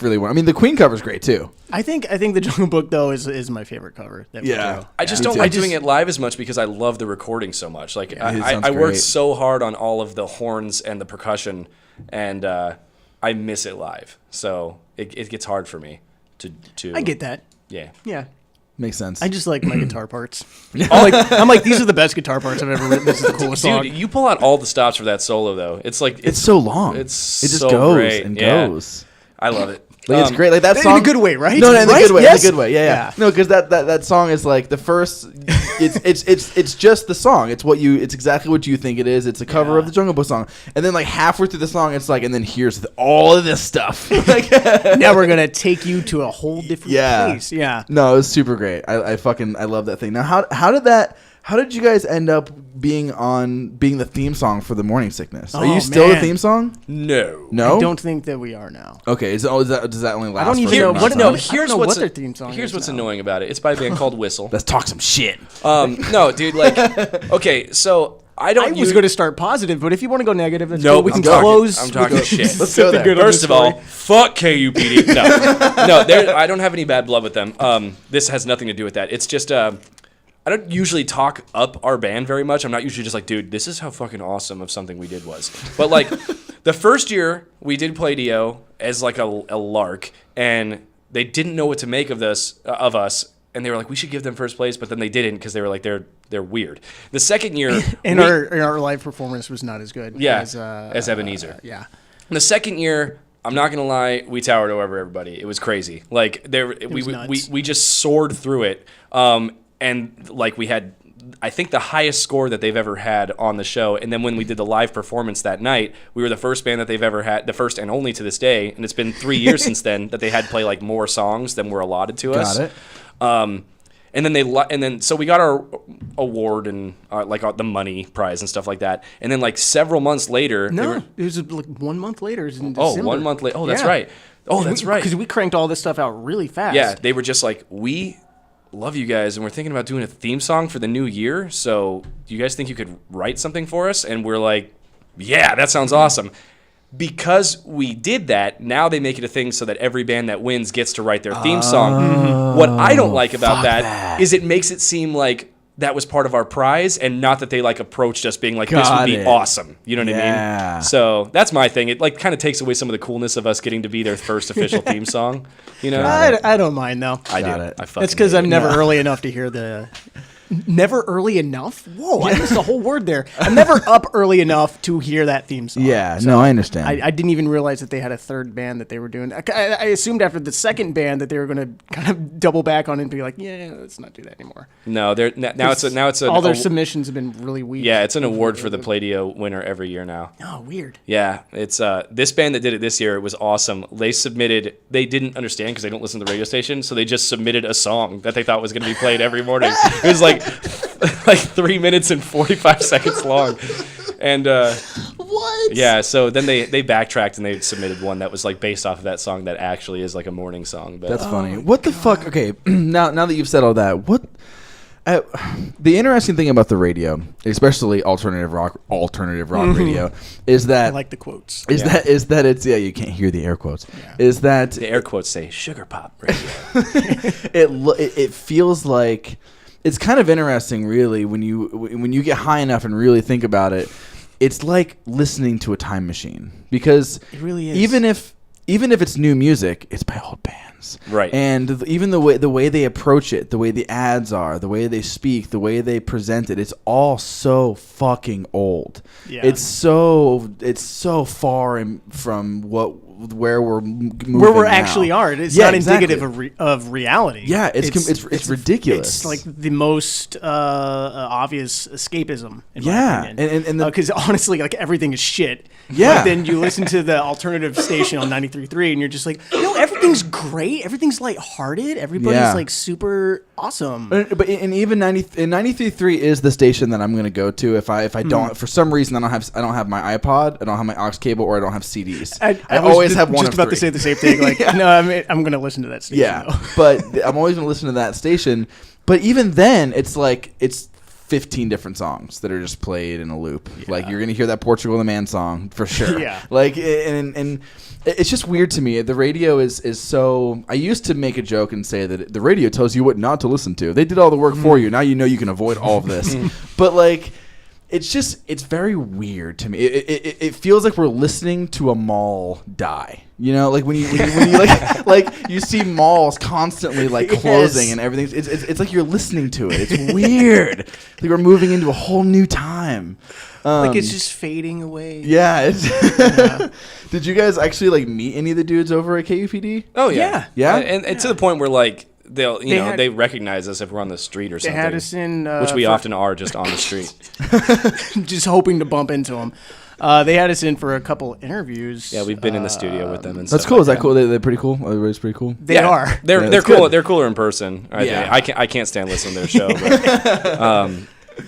really well. I mean, the Queen cover is great too. I think the Jungle Book though is my favorite cover. That we do. I just Me don't too. like doing it live as much because I love the recording so much. Like it sounds I worked great. so hard on all of the horns and the percussion, and I miss it live. So it gets hard for me to. I get that. Yeah. Yeah. Makes sense. I just like my guitar parts. I'm like, these are the best guitar parts I've ever written. This is the coolest song. Dude, you pull out all the stops for that solo though. It's like it's so long. It just so goes great. and Yeah. goes. I love it. Like it's great. Like that in song a good way, right? No, in the Right? good way. Yes? In the good way. Yeah. No, because that song is like the first. It's just the song. It's exactly what you think it is. It's a cover of the Jungle Book song, and then like halfway through the song, it's like, and then here's all of this stuff. Like, Now we're gonna take you to a whole different place. Yeah. No, it was super great. I love that thing. Now, how did you guys end up being the theme song for the Morning Sickness? Are you still the theme song? No. No. I don't think that we are now. Okay. Does that only last? don't for even a know certain what- amount no, of time? Here's know what's what their theme song Here's is what's now. annoying about it. It's by a band called Whistle. Let's talk some shit. No, dude. Like, okay, so I don't. I was going to start positive, but if you want to go negative, that's Nope, cool. We I'm can talking- close. I'm talking shit. Let's go there. First of all, fuck KUPD. No, I don't have any bad blood with them. This has nothing to do with that. It's just I don't usually talk up our band very much. I'm not usually just like, dude, this is how fucking awesome of something we did was. But like, the first year we did play Dio as like a lark, and they didn't know what to make of us, and they were like, we should give them first place, but then they didn't because they were like, they're weird. The second year, our live performance was not as good. Yeah, as Ebenezer. Yeah. The second year, I'm not gonna lie, we towered over everybody. It was crazy. Like we just soared through it. And like we had, I think, the highest score that they've ever had on the show. And then when we did the live performance that night, we were the first band that they've ever had, the first and only to this day. And it's been 3 years since then that they had play like more songs than were allotted to us. Got it. And then so we got our award and the money prize and stuff like that. And then like several months later, it was like 1 month later. It was in oh, December. 1 month later. Oh, that's Yeah. right. Oh, that's right. Because we cranked all this stuff out really fast. Yeah, they were just like, we love you guys, and we're thinking about doing a theme song for the new year. So do you guys think you could write something for us? And we're like, yeah, that sounds awesome. Because we did that, now they make it a thing so that every band that wins gets to write their theme song. What I don't like about that is it makes it seem like that was part of our prize, and not that they like approached us being like, this would be awesome. You know what I mean? So that's my thing. It like kind of takes away some of the coolness of us getting to be their first official theme song. You know? I don't mind though. I do. Got it. I fucking That's because hate I'm it. never early enough to hear the. Never early enough? Whoa, I missed the whole word there. I'm never up early enough to hear that theme song. Yeah. No, I understand. I didn't even realize that they had a third band that they were doing. I assumed after the second band that they were going to kind of double back on it and be like, yeah, let's not do that anymore. No, now it's all their submissions have been really weak. Yeah, it's an award for the Playdio winner every year now. Oh, weird. Yeah, it's this band that did it this year. It was awesome. They didn't understand because they don't listen to the radio station, so they just submitted a song that they thought was going to be played every morning. It was like 3 minutes and 45 seconds long. And what? Yeah, so then they backtracked and they submitted one that was like based off of that song that actually is like a morning song. But That's funny. What the fuck? Okay, now that you've said all that, what? The interesting thing about the radio, especially alternative rock radio, is that I like the quotes. Is that it's you can't hear the air quotes. Yeah. Is that the air quotes say sugar pop radio. it feels like it's kind of interesting, really, when you get high enough and really think about it. it's like listening to a time machine, because It really is. even if it's new music, it's by old bands. Right. And even the way they approach it, the way the ads are, the way they speak, the way they present it, it's all so fucking old. Yeah. It's so far from where we're moving where we now. actually are. It's Yeah, not exactly. indicative of reality. Yeah, it's ridiculous. It's like the most obvious escapism. In Yeah, my opinion. and because honestly, like everything is shit. Yeah. But then you listen to the alternative station on 93.3, and you're just like, no, everything's great. Everything's lighthearted. Everybody's Yeah. like super awesome. But even 93.3 is the station that I'm going to go to if I don't, for some reason I don't have my iPod, I don't have my aux cable, or I don't have CDs. I was always have one just of about three. to say the same thing. Like, no, I'm going to listen to that station. Yeah, though. but I'm always going to listen to that station. But even then, it's 15 different songs that are just played in a loop. Yeah. Like, you're going to hear that Portugal the Man song for sure. Yeah. Like, and it's just weird to me. The radio is so. I used to make a joke and say that the radio tells you what not to listen to. They did all the work for you. Now you know you can avoid all of this. But like, it's very weird to me. It feels like we're listening to a mall die. You know, like when you like you see malls constantly closing. Yes. And everything. It's like you're listening to it. It's weird. Like we're moving into a whole new time. Like it's just fading away. Yeah. Did you guys actually meet any of the dudes over at KUPD? Oh yeah, Yeah? and to the point where they recognize us if we're on the street or They something. had us in, which we for- often are, just on the street. just hoping to bump into them. They had us in for a couple interviews. Yeah, we've been in the studio with them and That's stuff cool. like Is that cool? They're pretty cool. Everybody's pretty cool. They Yeah, are. They're that's cool. good. They're cooler in person. Yeah. I can't stand listening to their show.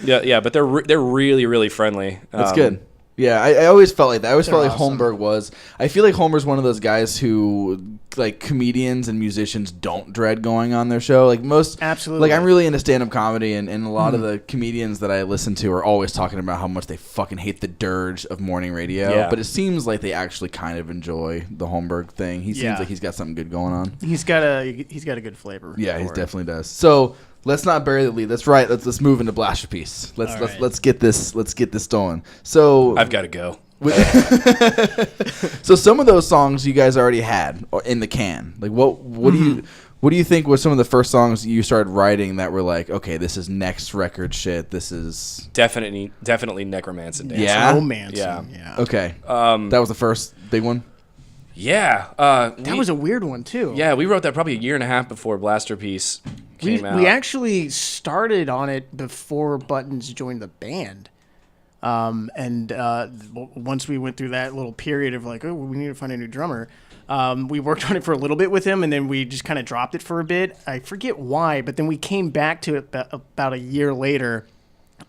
But, yeah, but they're really really friendly. That's good. Yeah, I always felt like that. I always felt like awesome. Holmberg was. I feel like Homer's one of those guys who, comedians and musicians don't dread going on their show. Absolutely. I'm really into stand-up comedy, and a lot of the comedians that I listen to are always talking about how much they fucking hate the dirge of morning radio. Yeah. But it seems like they actually kind of enjoy the Holmberg thing. He seems Yeah. like he's got something good going on. He's got a good flavor. Yeah, he for it. definitely does. So let's not bury the lead. That's right. Let's move into Blasterpiece. Let's get this going. So I've got to go. So some of those songs you guys already had in the can. Like what do you think was some of the first songs you started writing that were like, okay, this is next record shit. This is Definitely Necromancer Dance. Yeah? Romance. Yeah. Yeah. okay. That was the first big one. Yeah. That was a weird one too. Yeah, we wrote that probably a year and a half before Blasterpiece came out. We actually started on it before Buttons joined the band. Once we went through that little period of like, oh, we need to find a new drummer, we worked on it for a little bit with him, and then we just kind of dropped it for a bit. I forget why, but then we came back to it about a year later,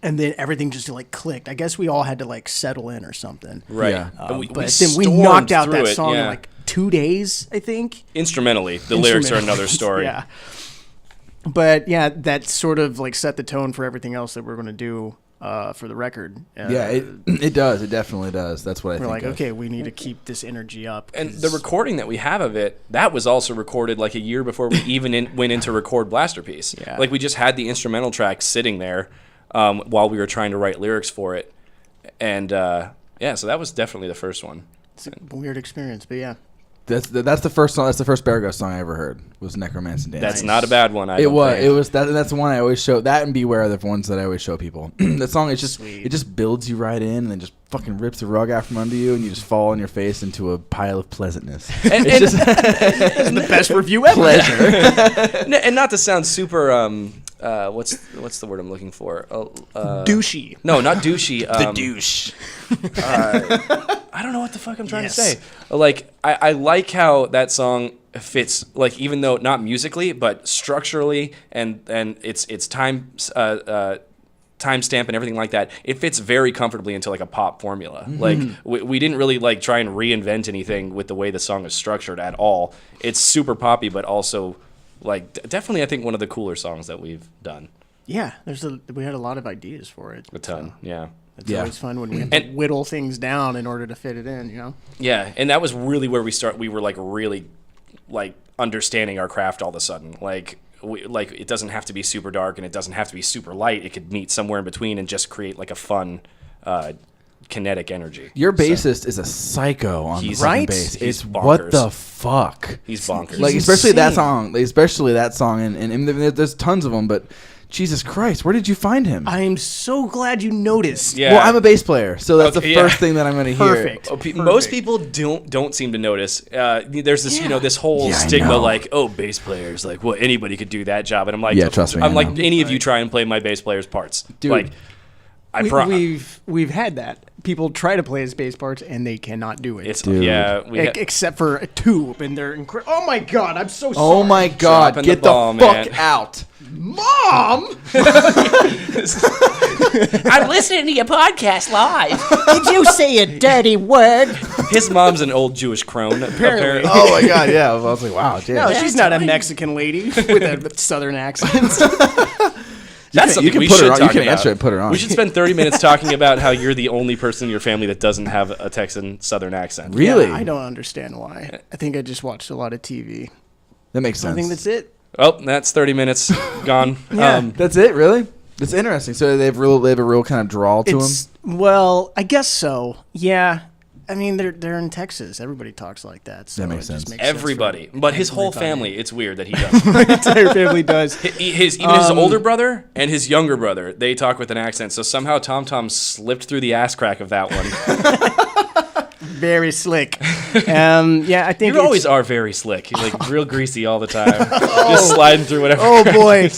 and then everything just clicked. I guess we all had to settle in or something. Right. Yeah. And But then we knocked out that song yeah. in 2 days, I think. Instrumentally. The lyrics are another story. Yeah. But yeah, that sort of set the tone for everything else that we're going to do for the record. Yeah, it does. It definitely does. That's what I We're think. like, of. okay, we need to keep this energy up. And the recording that we have of it, that was also recorded a year before we even went in to record Blasterpiece. Yeah. We just had the instrumental track sitting there while we were trying to write lyrics for it. And so that was definitely the first one. It's a weird experience, but yeah. That's the first song. That's the first Bear Ghost song I ever heard. Was Necromancer Dance. That's not a bad one. It was that. That's the one I always show. That and Beware are the ones that I always show people. That song is just Sweet. it just builds you right in and then just fucking rips the rug out from under you and you just fall on your face into a pile of pleasantness. It's just It's the best review ever. pleasure. and not to sound super what's the word I'm looking for? Douchey. No, not douchey. douche. I don't know what the fuck I'm trying Yes. to say. I like how that song fits, even though not musically, but structurally and it's time timestamp and everything like that. It fits very comfortably into a pop formula. We didn't really try and reinvent anything with the way the song is structured at all. It's super poppy, but also definitely I think one of the cooler songs that we've done. Yeah, we had a lot of ideas for it. A ton, yeah. It's Yeah. always fun when we have to whittle things down in order to fit it in, Yeah, and that was really where we were really understanding our craft all of a sudden. It doesn't have to be super dark and it doesn't have to be super light. It could meet somewhere in between and just create a fun kinetic energy. Your bassist is a psycho on the He's- fucking Right? bass. He's It's what bonkers. the fuck. He's bonkers. Like He's especially that insane. song, and there's tons of them. But Jesus Christ, where did you find him? I am so glad you noticed. Yeah. Well, I'm a bass player, so that's Okay, the yeah. first thing that I'm going to hear. Perfect. Most people don't seem to notice. There's this this whole Yeah, I stigma know. like, oh, bass players, like, well, anybody could do that job, and I'm like, Yeah, trust me, I'm I like, know. any of you try and play my bass player's parts, Dude. like, We've had that. People try to play his bass parts and they cannot do it. it's Dude. Except for a tube, and they're oh my god, I'm so sorry. Oh my God, Dropping get the ball, the fuck man. out. Mom! I'm listening to your podcast live. Did you say a dirty word? his mom's an old Jewish crone, apparently. Oh my God, yeah. I was like, wow, damn. No, she's not a Mexican lady with a southern accent. That's something you can we put should her on. You talk can about. answer it, put her on. We should spend 30 minutes talking about how you're the only person in your family that doesn't have a Texan Southern accent. Really? I don't understand why. I think I just watched a lot of TV. That makes sense. I think that's it. Oh, that's 30 minutes gone. That's it, really? That's interesting. So they have a real kind of drawl to them. Well, I guess so. Yeah. I mean, they're in Texas. Everybody talks like that. So That makes it just sense. Everybody. for But his whole everybody. family, it's weird that he does. My entire family does. His older brother and his younger brother, they talk with an accent. So somehow Tom Tom slipped through the ass crack of that one. Very slick. Yeah, I think You always are very slick. You're like real greasy all the time. Just sliding through whatever. Oh boy.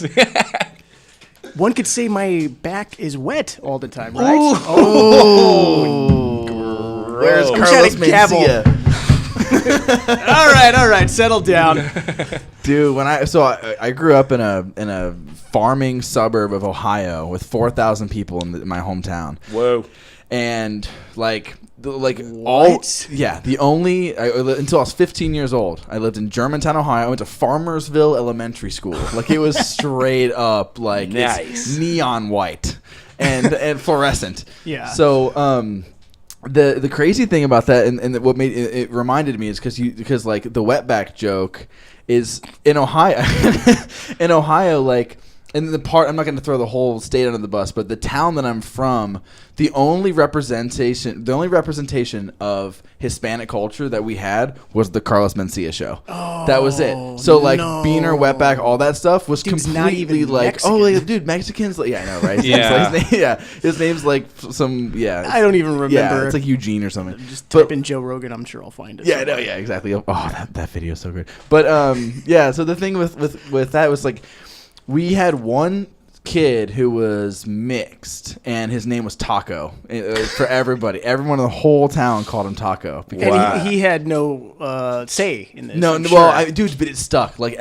One could say my back is wet all the time, right? Where's Gross. Carlos trying to gavel. Mencia? All right, settle down. Dude, I grew up in a farming suburb of Ohio with 4,000 people in my hometown. Whoa. And until I was 15 years old, I lived in Germantown, Ohio. I went to Farmersville Elementary School. Like it was straight up like Nice. it's neon white and fluorescent. Yeah. So the crazy thing about that and what made it reminded me is because like the wetback joke is in Ohio in Ohio like. And the part, I'm not going to throw the whole state under the bus, but the town that I'm from, the only representation of Hispanic culture that we had was the Carlos Mencia show. Oh, that was it. So like no. Beaner, wetback, all that stuff was Dude's not completely even like, Mexican. oh, like, dude, Mexicans, like, yeah, I know, right? His name's like some, I don't even remember. Yeah, it's like Eugene or something. Just But- type in Joe Rogan. I'm sure I'll find it. yeah, no, yeah, exactly. Oh, that video is so good. But yeah. So the thing with that was like, we had one kid who was mixed, and his name was Taco. For everybody, everyone in the whole town called him Taco. Because And he had no say in this. no, I'm well, sure. dude, but it stuck. Like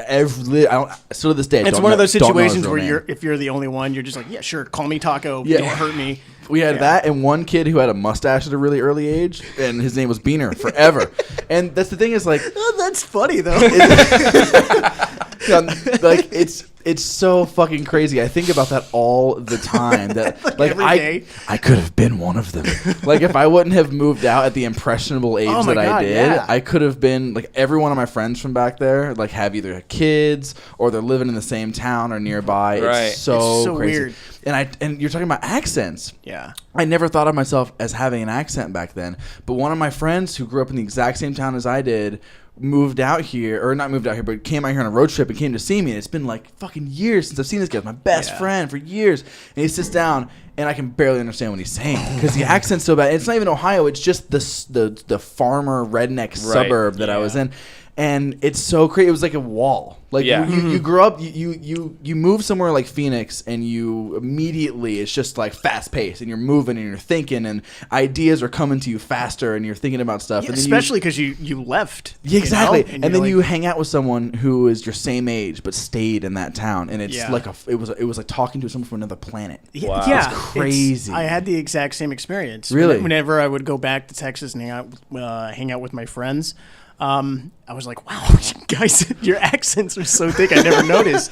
still to this day. It's don't one of know- those don't know his situations real where name. if you're the only one, you're just like, yeah, sure, call me Taco. Yeah. Don't hurt me. We had that and one kid who had a mustache at a really early age, and his name was Beaner forever. And that's the thing is like, Oh, that's funny though. like it's so fucking crazy. I think about that all the time. That like every day. I could have been one of them. Like if I wouldn't have moved out at the impressionable age Oh my that I God, did, yeah. I could have been like every one of my friends from back there. Like have either kids or they're living in the same town or nearby. Right. It's so It's so crazy. weird. And you're talking about accents. Yeah. I never thought of myself as having an accent back then. But one of my friends who grew up in the exact same town as I did moved out here, or not moved out here, but came out here on a road trip and came to see me. And it's been like fucking years since I've seen this guy. He's my best Yeah. friend for years. And he sits down, and I can barely understand what he's saying because the accent's so bad. And it's not even Ohio. It's just the farmer redneck suburb that I was in. And it's so crazy. It was like a wall. Like Yeah. you grow up, you move somewhere like Phoenix, and you immediately it's just like fast paced, and you're moving and you're thinking, and ideas are coming to you faster, and you're thinking about stuff. Yeah, and then especially because you left. yeah, exactly. You know? And you're then like, you hang out with someone who is your same age but stayed in that town, and it's Yeah. like it was like talking to someone from another planet. Wow. Yeah, It's crazy. I had the exact same experience. Really? Whenever I would go back to Texas and hang out with my friends, I was like, wow, guys, your accents are so thick. I never noticed.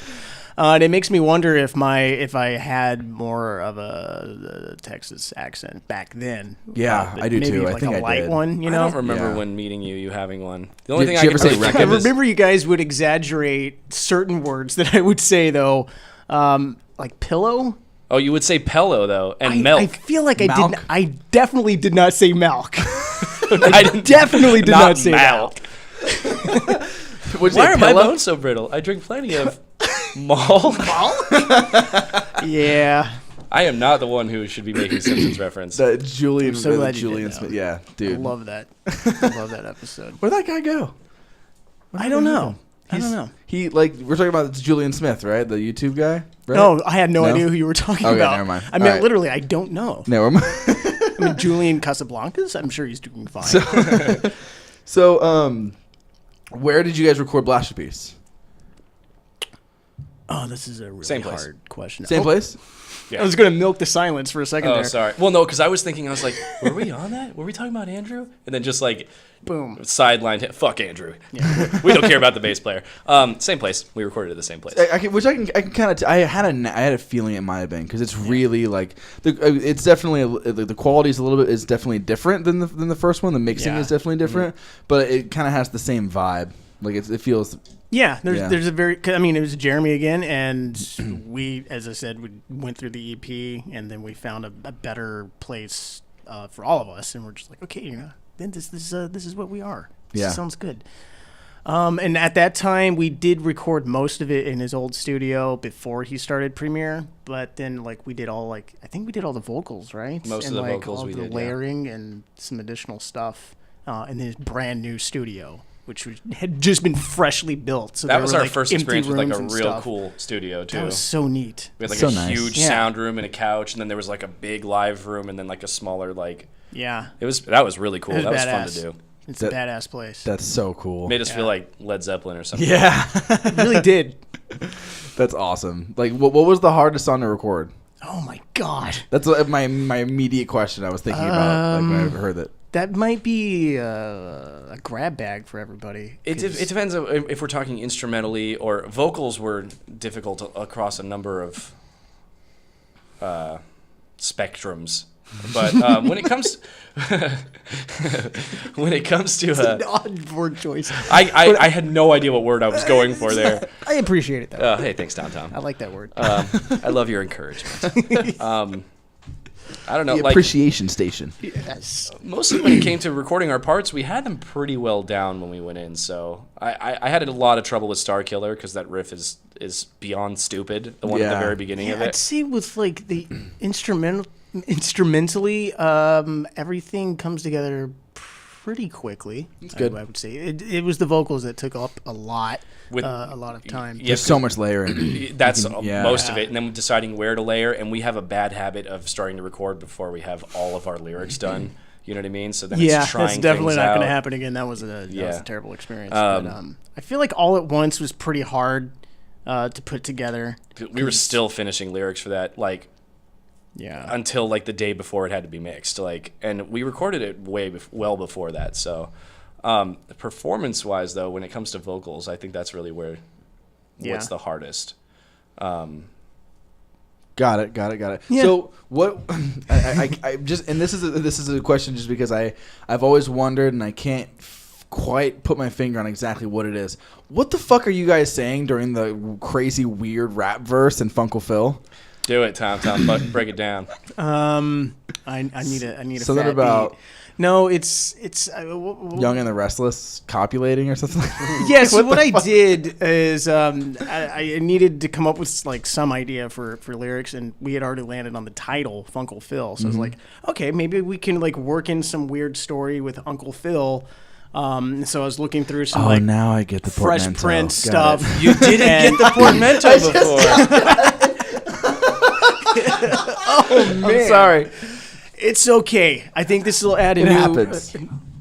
And it makes me wonder if I had more of a Texas accent back then. Yeah, I do maybe too. I like think a I light did. one, you I know? don't remember Yeah. when meeting you having one. The only Did thing you I ever can say really think reckon? of I is remember you guys would exaggerate certain words that I would say though, like pillow. Oh, you would say Pello though, and milk. I feel like Malk? I definitely did not say milk. I didn't, Definitely did not say milk. What'd you Why say, are my Pella? bones so brittle? I drink plenty of malt. Yeah. I am not the one who should be making Simpsons reference. That Julian, so glad you Julian did that. Smith. Yeah, I dude. love that. I love that episode. Where'd that guy go? I don't know. I don't know. He we're talking about Julian Smith, right? The YouTube guy. Right? No, I had no No? idea who you were talking Okay, about. never mind. I mean, All right. literally, I don't know. Never mind. I mean, Julian Casablancas, I'm sure he's doing fine. So, where did you guys record Blasterpiece? Oh, this is a really Same place. hard question. Same place? Yeah. I was going to milk the silence for a second Oh, there. sorry. Well, no, because I was thinking, I was like, were we on that? Were we talking about Andrew? And then just like Boom. sidelined him. Fuck Andrew. We don't care about the bass player. Same place. We recorded at the same place. I can kind of. I had a feeling it might have been because it's really like it's definitely the quality is definitely different than the first one. The mixing Yeah. is definitely different, but it kind of has the same vibe. Like it feels. Yeah, Yeah. there's a very. I mean, it was Jeremy again, and we, as I said, we went through the EP, and then we found a better place for all of us, and we're just like, okay, then this is what we are. Yeah. This sounds good. And at that time, we did record most of it in his old studio before he started Premiere, but then we did all I think we did all the vocals, right? Most and of the vocals all we the did, yeah. layering and some additional stuff in his brand new studio, which had just been freshly built. So That there was were, our first empty experience with like rooms a and real stuff. cool studio too. That was so neat. We had like So a nice. huge Yeah. sound room and a couch, and then there was like a big live room, and then like a smaller Yeah, That was really cool. It was That was badass. fun to do. It's That- a badass place. That's so cool. Made us feel like Led Zeppelin or something. Yeah, It really did. that's awesome. Like, what was the hardest song to record? Oh my god, That's my immediate question I was thinking about when I heard that. that might be a grab bag for everybody. It depends if we're talking instrumentally or vocals were difficult across a number of spectrums. But when it comes to Odd word choice. I had no idea what word I was going for there. I appreciate it though. Hey, thanks, Tom. I like that word. I love your encouragement. I don't know, The like appreciation station. Yes. mostly when it came to recording our parts, we had them pretty well down when we went in. So I had a lot of trouble with Star Killer because that riff is beyond stupid. The one at Yeah. the very beginning of I'd it. say with the instrumentally, everything comes together pretty quickly. It's good. I would say it was the vocals that took up a lot With- a lot of time. Yeah, There's so much layering. That's yeah. most of it, and then deciding where to layer. And we have a bad habit of starting to record before we have all of our lyrics done. You know what I mean? So then Yeah, it's trying that's definitely things not going to out. happen again. That was a Yeah. terrible experience. But, I feel like All at Once was pretty hard to put together. We were still finishing lyrics for that, Yeah. until the day before it had to be mixed. And we recorded it well before that. So, performance-wise, though, when it comes to vocals, I think that's really what's Yeah. the hardest. Got it. Yeah. So what? I just and this is a question just because I've always wondered and I can't quite put my finger on exactly what it is. What the fuck are you guys saying during the crazy weird rap verse in Funkle Phil? Do it, Tom. But break it down. I need a Something fat about- beat. No, it's Young and the Restless copulating or something? Yeah, so what I did is I needed to come up with some idea for lyrics, and we had already landed on the title, Funkle Phil. So I was like, okay, maybe we can work in some weird story with Uncle Phil. So I was looking through some now I get the Fresh portmanteau. Prince Got stuff. it. You didn't get the portmanteau before. I'm sorry. It's okay. I think this will add a It new. happens.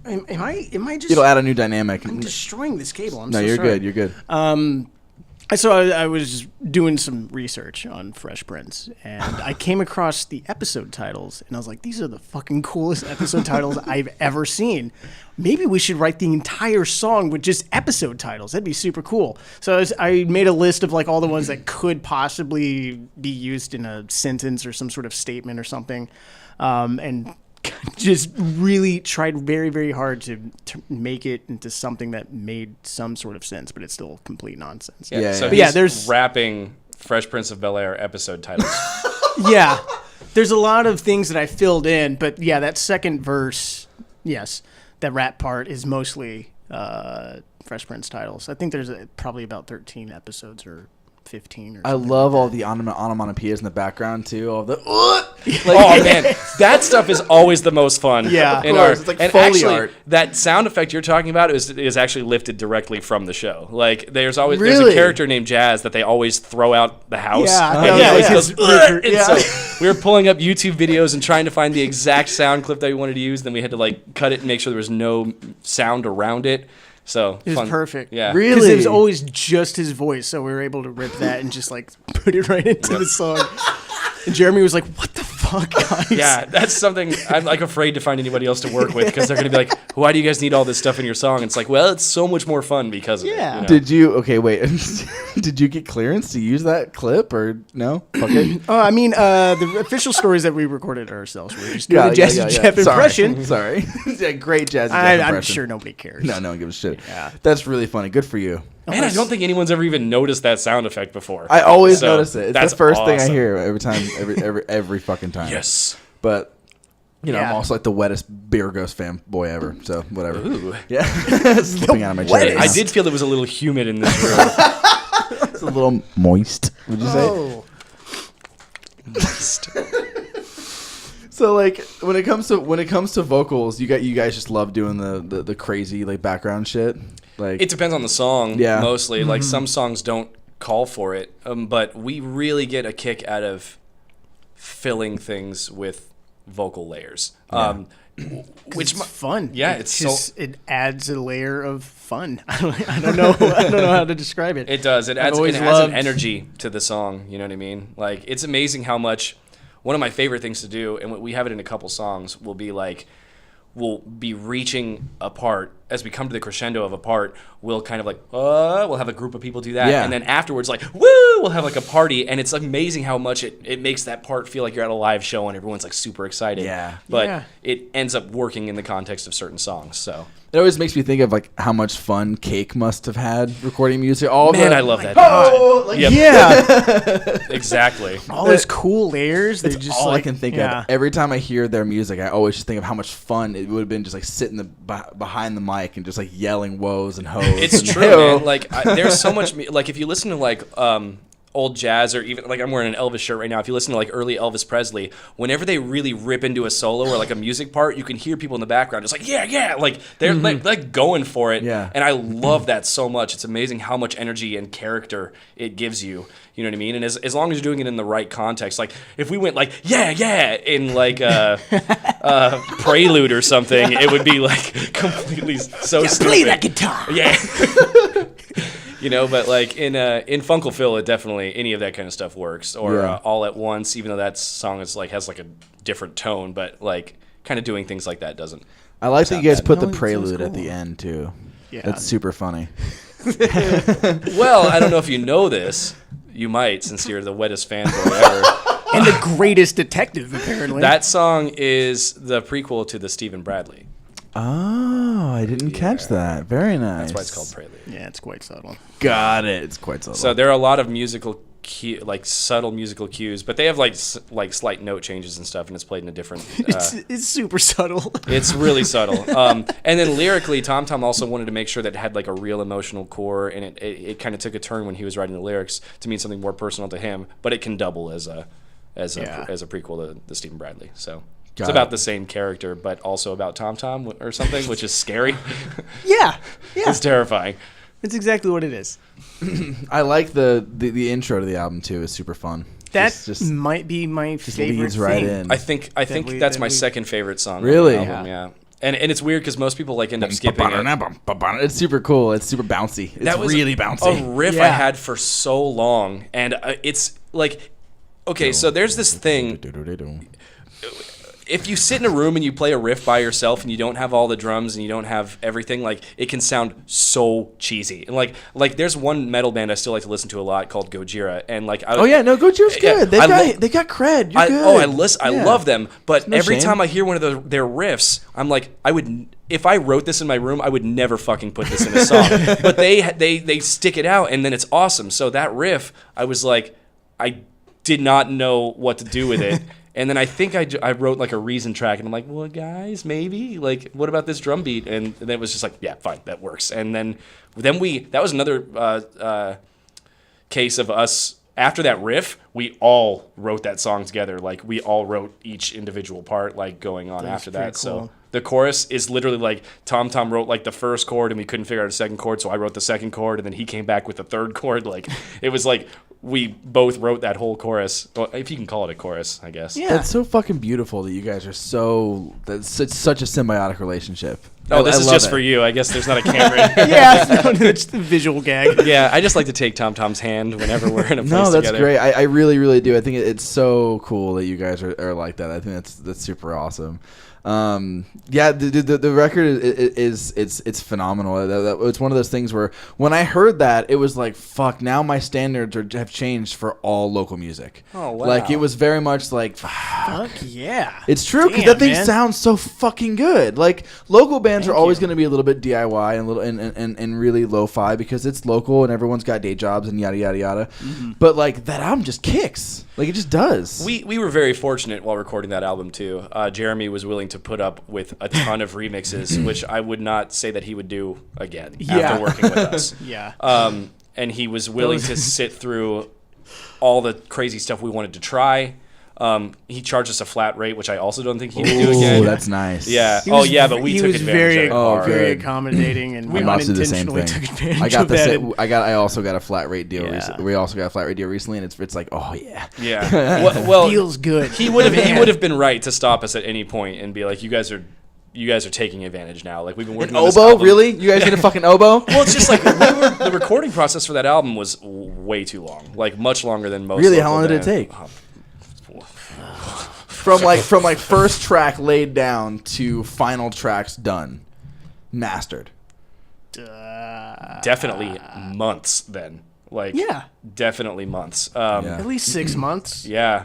Am I just? It'll add a new dynamic. I'm destroying this cable. I'm No, so you're sorry. good. You're good. So I was doing some research on Fresh Prince, and I came across the episode titles, and I was like, these are the fucking coolest episode titles I've ever seen. Maybe we should write the entire song with just episode titles. That'd be super cool. So I made a list of all the ones that could possibly be used in a sentence or some sort of statement or something, and just really tried very, very hard to make it into something that made some sort of sense, but it's still complete nonsense. Yeah, So yeah. But yeah, he's there's- rapping Fresh Prince of Bel-Air episode titles. Yeah. There's a lot of things that I filled in, but yeah, that second verse, yes, that rap part is mostly Fresh Prince titles. I think there's probably about 13 episodes or 15 or something. I love like all that. the onomatopoeias in the background too. All the Oh man, that stuff is always the most fun. Yeah, of in course. art. It's like and Foley actually, art. that sound effect you're talking about is actually lifted directly from the show. Like there's a Really? character named Jazz that they always throw out the house. Yeah, and that he was always like goes, his "Ugh!" And yeah. so we were pulling up YouTube videos and trying to find the exact sound clip that we wanted to use. Then we had to like cut it and make sure there was no sound around it. So It was fun. perfect. Yeah. Really? Because it was always just his voice, so we were able to rip that and just like put it right into the song. And Jeremy was like, "What the fuck, guys?" Yeah, that's something I'm like afraid to find anybody else to work with because they're gonna be like, "Why do you guys need all this stuff in your song?" And it's like, well, it's so much more fun because of it. Yeah. You know? Did you? Okay, wait. Did you get clearance to use that clip or no? Fuck it. Oh, I mean, the official stories that we recorded ourselves. We were just doing a Jazzy Jeff impression. Sorry. Yeah, great Jazzy Jeff I'm impression. sure nobody cares. No, no one gives a shit. Yeah. That's really funny. Good for you. Man, I don't think anyone's ever even noticed that sound effect before. I always So, notice it. It's that's the first thing I awesome. hear every time, every fucking time. Yes. But you know, I'm Yeah. also like the wettest Beer Ghost fanboy ever. So whatever. Ooh. Yeah, slipping out of my chair. I did feel it was a little humid in this room. It's a little moist. Would you say? Oh. So like when it comes to vocals, you guys just love doing the crazy like background shit. Like It depends on the song, Yeah. mostly. Like some songs don't call for it, but we really get a kick out of filling things with vocal layers. Which It's fun. Yeah, it adds a layer of fun. I don't know how to describe it. It does. It adds always an loved- energy to the song. You know what I mean? Like it's amazing how much. One of my favorite things to do, and we have it in a couple songs, will be like we'll be reaching a part as we come to the crescendo of a part. We'll kind of like we'll have a group of people do that, Yeah. and then afterwards like woo, we'll have like a party, and it's amazing how much it makes that part feel like you're at a live show and everyone's like super excited. Yeah. But Yeah. it ends up working in the context of certain songs. So it always makes me think of like how much fun Cake must have had recording music. man, I love that. Yep. Yeah, Exactly. all those cool layers. They're That's just all like, I can think yeah. of. Every time I hear their music, I always just think of how much fun it would have been just like sitting behind the mic and just like yelling woes and hoes. It's and, true, "Hey-o." man. Like there's so much. Like if you listen to like old jazz or even like I'm wearing an Elvis shirt right now. If you listen to like early Elvis Presley, whenever they really rip into a solo or like a music part, you can hear people in the background just like yeah, like they're like going for it. Yeah. And I love that so much. It's amazing how much energy and character it gives you. You know what I mean? And as long as you're doing it in the right context, like if we went like yeah in like Prelude or something, it would be like completely so stupid. Play that guitar. Yeah. You know, but like in Funkle it definitely any of that kind of stuff works. Or Yeah. All at Once, even though that song is like has like a different tone, but like kind of doing things like that doesn't. I like that you guys put the No, it sounds prelude at cool. the end too. Yeah. That's super funny. Well, I don't know if you know this. You might, since you're the wettest fanboy ever. And the greatest detective, apparently. That song is the prequel to the Stephen Bradley. Oh, I didn't catch that. Very nice. That's why it's called Prelude. Yeah, it's quite subtle. Got it. It's quite subtle. So there are a lot of musical like subtle musical cues, but they have like slight note changes and stuff, and it's played in a different. It's super subtle. It's really subtle. And then lyrically, Tom Tom also wanted to make sure that it had like a real emotional core, and it kind of took a turn when he was writing the lyrics to mean something more personal to him. But it can double as a prequel to the Stephen Bradley. So Got it's about it. the same character, but also about Tom Tom or something, which is scary. Yeah. It's terrifying. It's exactly what it is. I like the intro to the album too. It's super fun. That just might be my favorite leads right thing. in. I think that's my second favorite song. Really? On the album, yeah. And it's weird because most people like end up skipping it. It's super cool. It's super bouncy. It's That was really a bouncy. riff I had for so long, and it's like, okay, so there's this thing. If you sit in a room and you play a riff by yourself and you don't have all the drums and you don't have everything, like it can sound so cheesy. And like there's one metal band I still like to listen to a lot called Gojira, and like Oh yeah, no, Gojira's good. Yeah, They got cred. You're good. I Yeah. love them, but No every shame. time I hear one of their riffs, I'm like, if I wrote this in my room, I would never fucking put this in a song. But they stick it out, and then it's awesome. So that riff, I was like, did not know what to do with it. And then I think I wrote like a reason track, and I'm like, well, guys, maybe like, what about this drum beat? And then it was just like, yeah, fine, that works. And then that was another case of us. After that riff, we all wrote that song together. Like, we all wrote each individual part, like, going on after that. cool. So the chorus is literally like Tom wrote like the first chord, and we couldn't figure out a second chord, so I wrote the second chord, and then he came back with the third chord. Like, it was like we both wrote that whole chorus, well, if you can call it a chorus, I guess. Yeah. That's so fucking beautiful that you guys are it's such a symbiotic relationship. Oh, this I is love just it. for you. I guess there's not a camera. Yeah, it's the visual gag. Yeah, I just like to take Tom's hand whenever we're in a place No, that's together. great. I really, really do. I think it's so cool that you guys are like that. I think that's super awesome. Yeah, the record it's phenomenal. It's one of those things where when I heard that, it was like, fuck, now my standards have changed for all local music. Oh, wow. Like, it was very much like, Fuck yeah. it's true, because Damn, that thing man. sounds so fucking good. Like, local bands Thank are always you. going to be a little bit DIY and little and really lo-fi because it's local and everyone's got day jobs and yada yada yada. Mm-hmm. But like, that album just kicks. Like, it just does. We were very fortunate while recording that album too. Jeremy was willing to put up with a ton of remixes, which I would not say that he would do again Yeah. after working with us. Yeah. And he was willing to sit through all the crazy stuff we wanted to try. He charged us a flat rate, which I also don't think he would do again. Oh, that's nice. Yeah. He was But we he took was advantage very, of it. Oh, hard. very good. accommodating, and we I'm about to do the same unintentionally thing. took advantage I got of the that. same, I also got a flat rate deal. Yeah. We also got a flat rate deal recently, and it's like, oh yeah. Yeah. Well, Feels good. he would have been right to stop us at any point and be like, you guys are taking advantage now. Like, we've been working An on this oboe? album. Really? You guys need a fucking oboe? Well, it's just like the recording process for that album was way too long. Like, much longer than most. Really? local How long did it bands. take? From first track laid down to final tracks done, mastered. Definitely months then. Like, Yeah. definitely months. Yeah. At least 6 months. Yeah,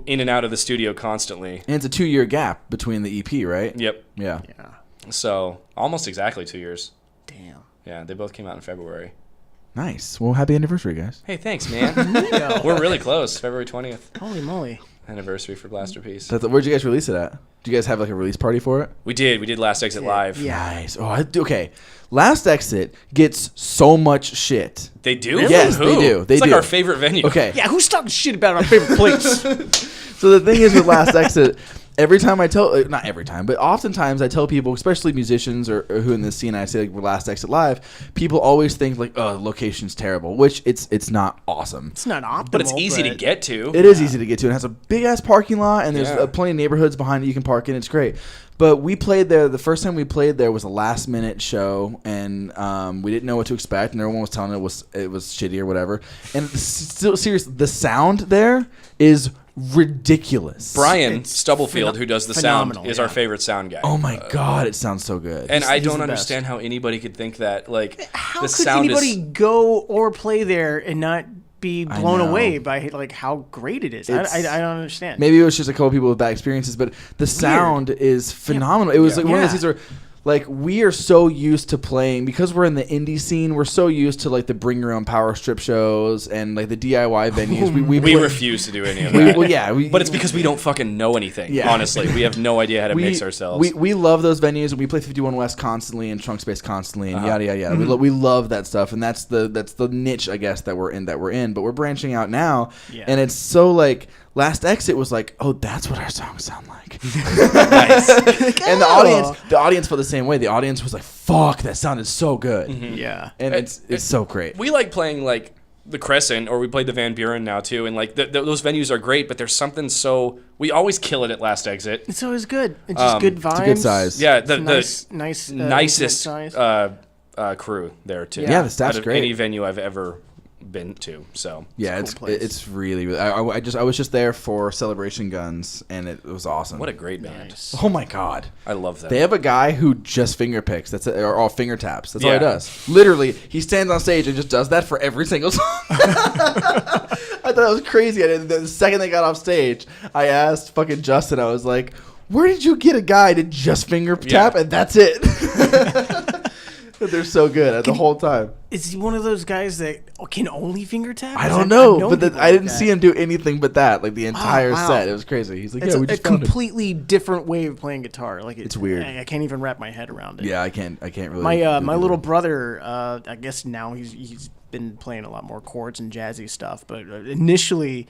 in and out of the studio constantly. And it's a 2-year gap between the EP, right? Yep. Yeah. Yeah. So almost exactly 2 years. Damn. Yeah, they both came out in February. Nice. Well, happy anniversary, guys. Hey, thanks, man. We're really close. February 20th Holy moly. anniversary for Blasterpiece. Where'd you guys release it at? Do you guys have like a release party for it? We did Last Exit Live. Yeah. Nice. Oh, okay. Last Exit gets so much shit. They do? Yes, Who? they do. They it's like do. our favorite venue. Okay. Yeah, who's talking shit about our favorite place? So the thing is with Last Exit, every time I tell, not every time, but oftentimes I tell people, especially musicians or who in this scene, I say like we're Last Exit Live, people always think like, oh, the location's terrible, which it's not awesome. It's not optimal, But it's easy to get to. It is easy to get to. It has a big ass parking lot, and there's Yeah. plenty of neighborhoods behind it you can park in. It's great. But we played there. The first time we played there was a last minute show, and we didn't know what to expect, and everyone was telling it was shitty or whatever. And still, seriously, the sound there is ridiculous. Brian It's Stubblefield, who does the sound, phenomenal, is our yeah. favorite sound guy. Oh my god, it sounds so good. And I he's don't the understand how anybody could think that. Like, How the could sound anybody is. go or play there and not be blown know. away by like how great it is? I don't understand. Maybe it was just a couple people with bad experiences, but the sound is phenomenal. It was like one of those things where, like, we are so used to playing because we're in the indie scene. We're so used to like the bring your own power strip shows and like the DIY venues. We play- refuse to do any of that. well, yeah, but it's because we don't fucking know anything. Yeah. Honestly, we have no idea how to mix ourselves. We love those venues, and we play 51 West constantly and Trunk Space constantly, and yada yada yada. Mm-hmm. We love that stuff, and that's the niche, I guess, that we're in. But we're branching out now, and it's so like Last Exit was like, oh, that's what our songs sound like. Nice. And the audience felt the same way. The audience was like, fuck, that sounded so good. Yeah. And it's so great. We like playing like the Crescent, or we played the Van Buren now too, and like those venues are great. But there's something so we always kill it at Last Exit. It's always good. It's just good vibes. It's a good size. Yeah, It's the nice, nicest intimate size. crew there too. Yeah, the staff's out of great. any venue I've ever been to. So Yeah, It's a cool place. it's really. I was just there for Celebration Guns, and it was awesome. what a great band. Nice. Oh my god. I love that. They have a guy who just finger picks. That's it, or all finger taps. That's all he Yeah. does. Literally, he stands on stage and just does that for every single song. I thought that was crazy. The second they got off stage, I asked fucking Justin. I was like, "Where did you get a guy to just finger tap and that's it?" They're so good the whole time. Is he one of those guys that can only finger tap? I don't know, but I didn't see him do anything but that, like the entire wow. set. It was crazy. He's like, It's yeah, we a just found it. completely different way of playing guitar. Like It's weird. I can't even wrap my head around it. Yeah, I can't really. My little brother, I guess now he's been playing a lot more chords and jazzy stuff. But initially,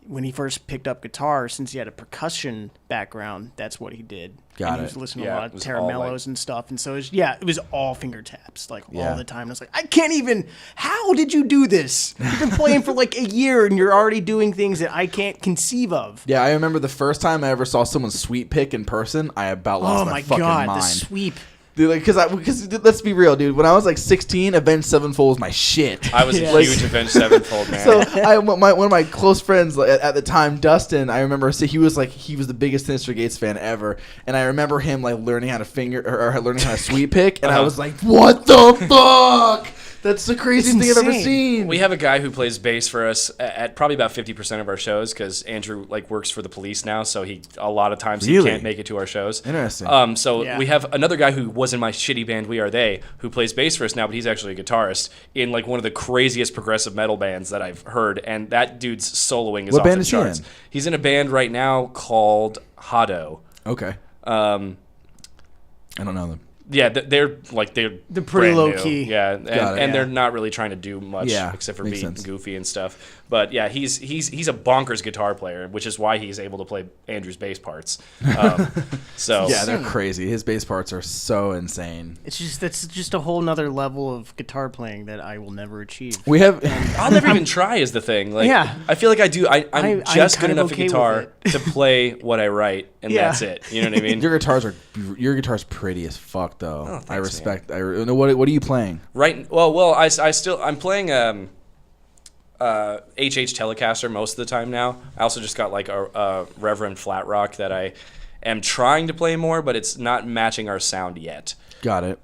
when he first picked up guitar, since he had a percussion background, that's what he did. Got and he it. was listening to Yeah, a lot it of was Terra all, Mellos and stuff. And so it was all finger taps, like Yeah. all the time. And I was like, I can't even. How did you do this? You've been playing for like a year, and you're already doing things that I can't conceive of. Yeah, I remember the first time I ever saw someone sweep pick in person. I about lost Oh my my fucking god, mind. the sweep. Dude, like, because let's be real, dude. When I was like 16, Avenged Sevenfold was my shit. I was a Like- huge Avenged Sevenfold man. So one of my close friends at the time, Dustin, I remember he was the biggest Sinister Gates fan ever, and I remember him like learning how to learning how to sweep pick, and I was like, what the fuck? That's the craziest thing I've ever insane. seen. We have a guy who plays bass for us at probably about 50% of our shows because Andrew like works for the police now, so a lot of times Really? he can't make it to our shows. Interesting. So Yeah. we have another guy who was in my shitty band We Are They who plays bass for us now, but he's actually a guitarist in like one of the craziest progressive metal bands that I've heard, and that dude's soloing is What off band the is he charts. in? He's in a band right now called Hado. Okay. Um, I don't know them. Yeah, they're pretty pretty low-key. Yeah, Got it. and they're not really trying to do much Yeah, except for makes being sense. goofy and stuff. But yeah, he's a bonkers guitar player, which is why he's able to play Andrew's bass parts. So Yeah, they're crazy. His bass parts are so insane. That's just a whole nother level of guitar playing that I will never achieve. We have. I'll never even try is the thing. Like, Yeah. I feel like I do. I'm I'm just good kind of enough okay at with guitar it. to play what I write, and Yeah. that's it. You know what I mean? Your guitar's pretty as fuck though. thanks, I respect. What are you playing? Right. Well, I'm playing HH Telecaster most of the time now. I also just got like a Reverend Flat Rock that I am trying to play more, but it's not matching our sound yet. Got it.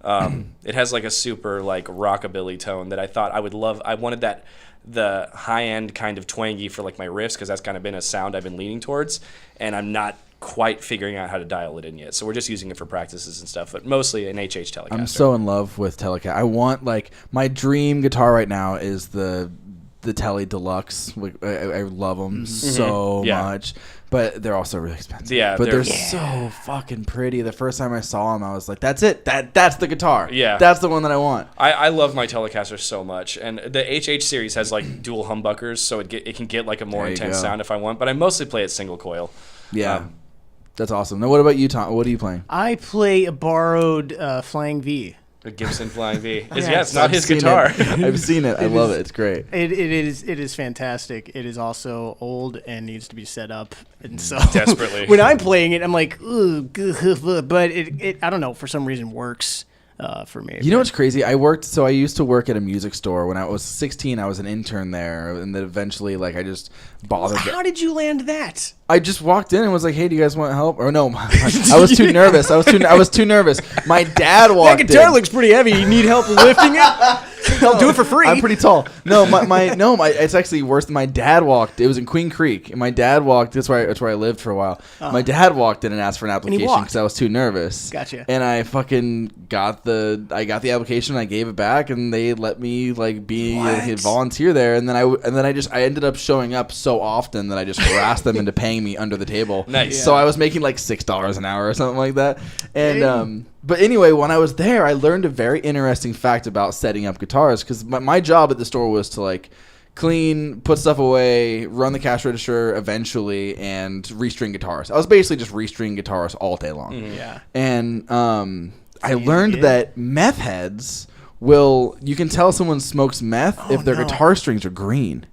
It has like a super like rockabilly tone that I thought I would love. I wanted the high end kind of twangy for like my riffs because that's kind of been a sound I've been leaning towards, and I'm not quite figuring out how to dial it in yet. So we're just using it for practices and stuff, but mostly an HH Telecaster. I'm so in love with Telecaster. I want like my dream guitar right now is the Tele Deluxe. Like, I love them so Yeah. much, but they're also really expensive. Yeah, but they're they're- so fucking pretty. The first time I saw them, I was like, "That's it. That's the guitar. Yeah. that's the one that I want." I love my Telecaster so much, and the HH series has like dual humbuckers, so it can get like a more There you intense go. sound if I want. But I mostly play it single coil. Yeah, that's awesome. Now, what about you, Tom? What are you playing? I play a borrowed Flying V. The Gibson Flying V. Yeah, It's not his seen guitar. it. I've seen it. I love it. It's great. It is fantastic. It is also old and needs to be set up, and so Desperately. when I'm playing it, I'm like, ooh, but it I don't know, for some reason works for me. You know what's crazy? I used to work at a music store. When I was 16, I was an intern there, and then eventually, like, I just bothered. How did you land that? I just walked in and was like, "Hey, do you guys want help?" Or no, I was too nervous. I was too nervous. My dad walked That guitar in. looks pretty heavy. You need help lifting it? I'll do it for free. I'm pretty tall. No, it's actually worse than my dad walked. It was in Queen Creek, and my dad walked. That's where I lived for a while. My dad walked in and asked for an application walked. because I was too nervous. Gotcha. And I fucking got the application. I gave it back, and they let me like be a volunteer there. And then I ended up showing up so often that I just harassed them into paying me under the table. Nice. So I was making like $6 an hour or something like that. And but anyway, when I was there, I learned a very interesting fact about setting up guitars because my job at the store was to like clean, put stuff away, run the cash register eventually, and restring guitars. I was basically just restringing guitars all day long. Yeah. And I learned that meth heads you can tell someone smokes meth if their guitar strings are green.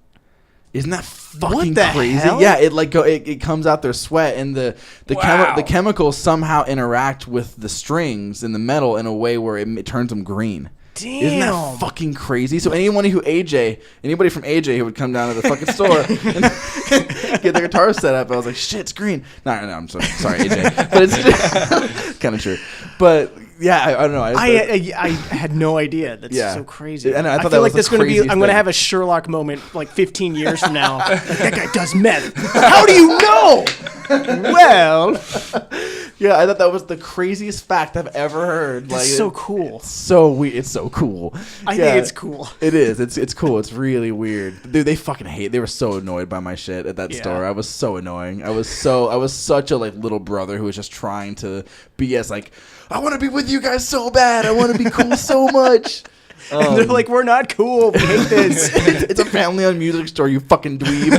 Isn't that fucking the crazy? hell? Yeah, it comes out their sweat, and the Wow. chemicals somehow interact with the strings in the metal in a way where it turns them green. Damn. Isn't that fucking crazy? So anybody from AJ who would come down to the fucking store and get their guitar set up, I was like, shit, it's green. No, I'm sorry, AJ, but it's kind of true. But yeah, I don't know. I had no idea. That's Yeah. so crazy. And I thought feel that like was that's the going to be. craziest I'm going to thing. have a Sherlock moment like 15 years from now. Like, that guy does meth. How do you know? Well, Yeah, I thought that was the craziest fact I've ever heard. That's so cool. So weird. It's so cool. I think it's cool. It is. It's cool. It's really weird. Dude, they fucking hate. They were so annoyed by my shit at that store. I was so annoying. I was such a like little brother who was just trying to be as like, I want to be with you guys so bad. I want to be cool so much. And they're like, we're not cool. We hate this. It's a family-owned music store, you fucking dweeb.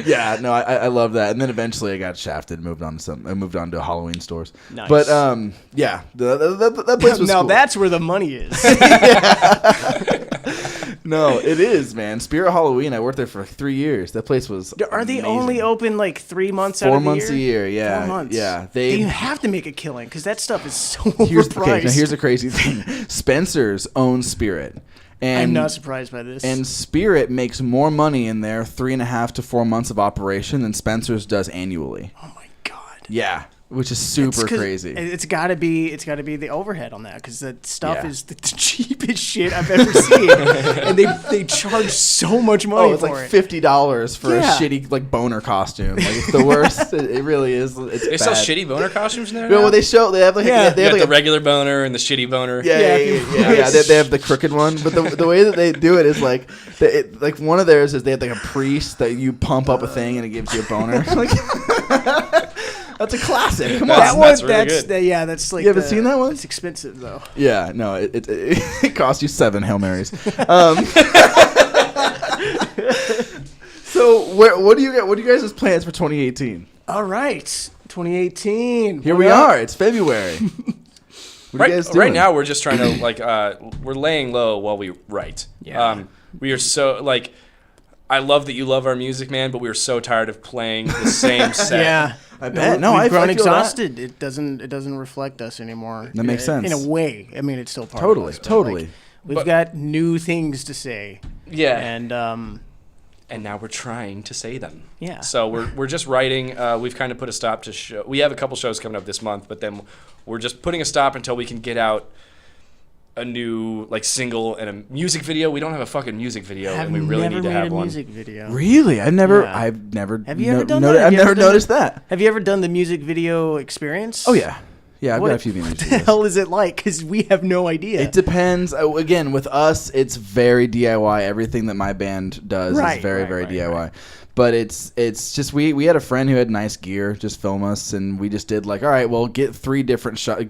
Yeah, no, I love that. And then eventually I got shafted and I moved on to Halloween stores. Nice. But yeah, that place was now cool. that's where the money is. No, it is, man. Spirit Halloween, I worked there for 3 years. That place was Are they amazing. only open like 3 months out 4 of the months year? a year? Yeah, 4 months. yeah. You have to make a killing because that stuff is so Here's overpriced. the crazy thing. Spencer's owns Spirit. And, I'm not surprised by this. And Spirit makes more money in their 3.5 to 4 months of operation than Spencer's does annually. oh my god. Yeah, which is super It's 'cause crazy. It's got to be the overhead on that because that stuff Yeah. is the cheapest shit I've ever seen, and they charge so much money Oh, it's for like it. $50 for a Yeah. shitty like boner costume. Like it's the worst. It really is. It's They bad. sell shitty boner costumes in there. Well, now? they have like Yeah. they You have got like the regular boner and the shitty boner. yeah. They have the crooked one, but the way that they do it is like like one of theirs is they have like a priest that you pump up a thing and it gives you a boner. Like, that's a classic. Come on. That's really good. Yeah, that's like. You haven't seen that one? It's expensive though. Yeah, no, it costs you 7 Hail Marys. So what do you guys' plans for 2018? All right, 2018. Here What we up? are. It's February. What are you guys doing? Right now, we're just trying to like we're laying low while we write. Yeah. We are so like. I love that you love our music, man, but we are so tired of playing the same set. Yeah. I bet. No, we've I grown feel that. exhausted. It doesn't reflect us anymore. That makes sense. In a way. I mean, it's still part Totally, of us. but, totally. like, we've But- got new things to say. Yeah. And And now we're trying to say them. Yeah. So we're just writing. We've kind of put a stop to show. We have a couple shows coming up this month, but then we're just putting a stop until we can get out a new like single and a music video. We don't have a fucking music video, I've and we really never need to made have a one. music video. Really? I've never. Yeah. Have you ever done that? Have I've you never ever done noticed that. Have you ever done the music video experience? Oh yeah, yeah. I've What got a few music the videos. hell is it like? Because we have no idea. It depends. Again, with us, it's very DIY. Everything that my band does Right, is very, right, very right, DIY. right. But it's just we had a friend who had nice gear, just film us, and we just did like, all right, well, get 3 different shots,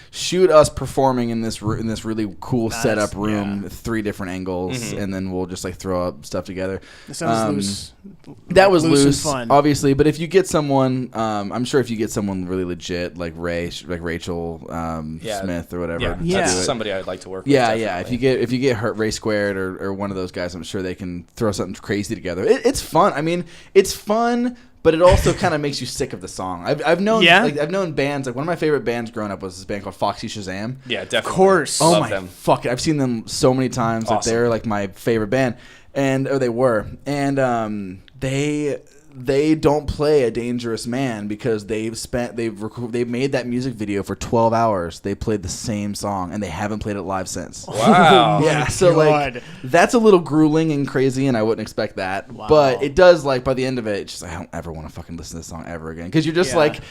shoot us performing in this really cool setup room, yeah. 3 different angles, and then we'll just like throw up stuff together. It sounds loose. That was Loose and loose, fun. obviously. But if you get someone, I'm sure if you get someone really legit, like Rachel Yeah. Smith or whatever, Yeah, to Yeah. that's do it. somebody I'd like to work with. Yeah, yeah. definitely. If you get Ray Squared or one of those guys, I'm sure they can throw something crazy together. It's fun. I mean, it's fun, but it also kind of makes you sick of the song. I've known I've known bands like one of my favorite bands growing up was this band called Foxy Shazam. Yeah, definitely. Of course. Oh Love my them. fuck! I've seen them so many times. Like Awesome. they're like my favorite band, or they were, and they don't play A Dangerous Man because they've made that music video for 12 hours. They played the same song and they haven't played it live since. Wow. Yeah, so like God. that's a little grueling and crazy, and I wouldn't expect that. Wow. But it does like by the end of it, it's just I don't ever want to fucking listen to this song ever again because you're just like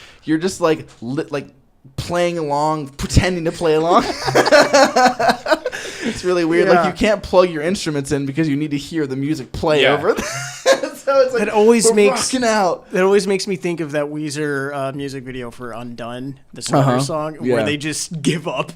playing along, pretending to play along. It's really weird. Yeah. Like you can't plug your instruments in because you need to hear the music play Yeah. over. So it's like It always we're makes rocking out. That always makes me think of that Weezer music video for "Undone," the Summer song, Yeah. where they just give up,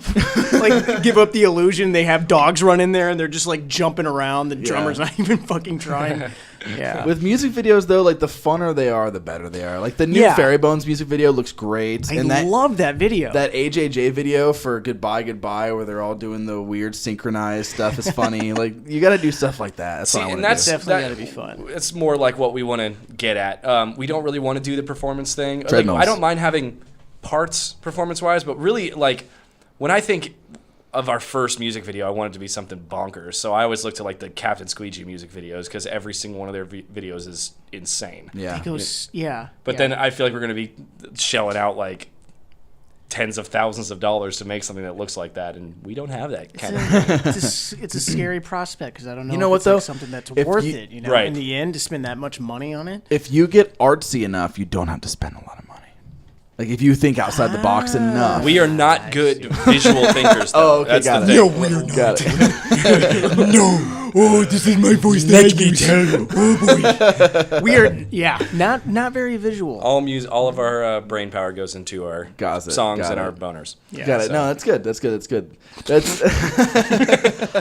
like give up the illusion. They have dogs run in there and they're just like jumping around. The drummer's not even fucking trying. Yeah, With music videos though, like the funner they are, the better they are. Like the new Yeah. Fairy Bones music video looks great, I and that love that video. that AJJ video for Goodbye Goodbye, where they're all doing the weird synchronized stuff, is funny. Like you got to do stuff like that. That's See, what I and want that's to do. Definitely gotta be fun. It's more like what we want to get at. We don't really want to do the performance thing. Like, Treadmills. I don't mind having parts performance-wise, but really, like when I think of our first music video, I want it to be something bonkers. So I always look to like the Captain Squeegee music videos because every single one of their videos is insane. Yeah. It goes, yeah. But then I feel like we're going to be shelling out like tens of thousands of dollars to make something that looks like that, and we don't have that kind of. it's a scary prospect because I don't know. You know if what, it's like though? something that's If worth you- it. You know, Right. in the end, to spend that much money on it. If you get artsy enough, you don't have to spend a lot of money. Like if you think outside the box enough. We are not good visual thinkers, though. Oh, okay, That's got the it. thing. No, got it. No. Oh, this is my voice. Let me tell you. Oh, boy. We are, not very visual. All of our brain power goes into our songs and our boners. Yeah, got it. So. No, that's good. That's good. That's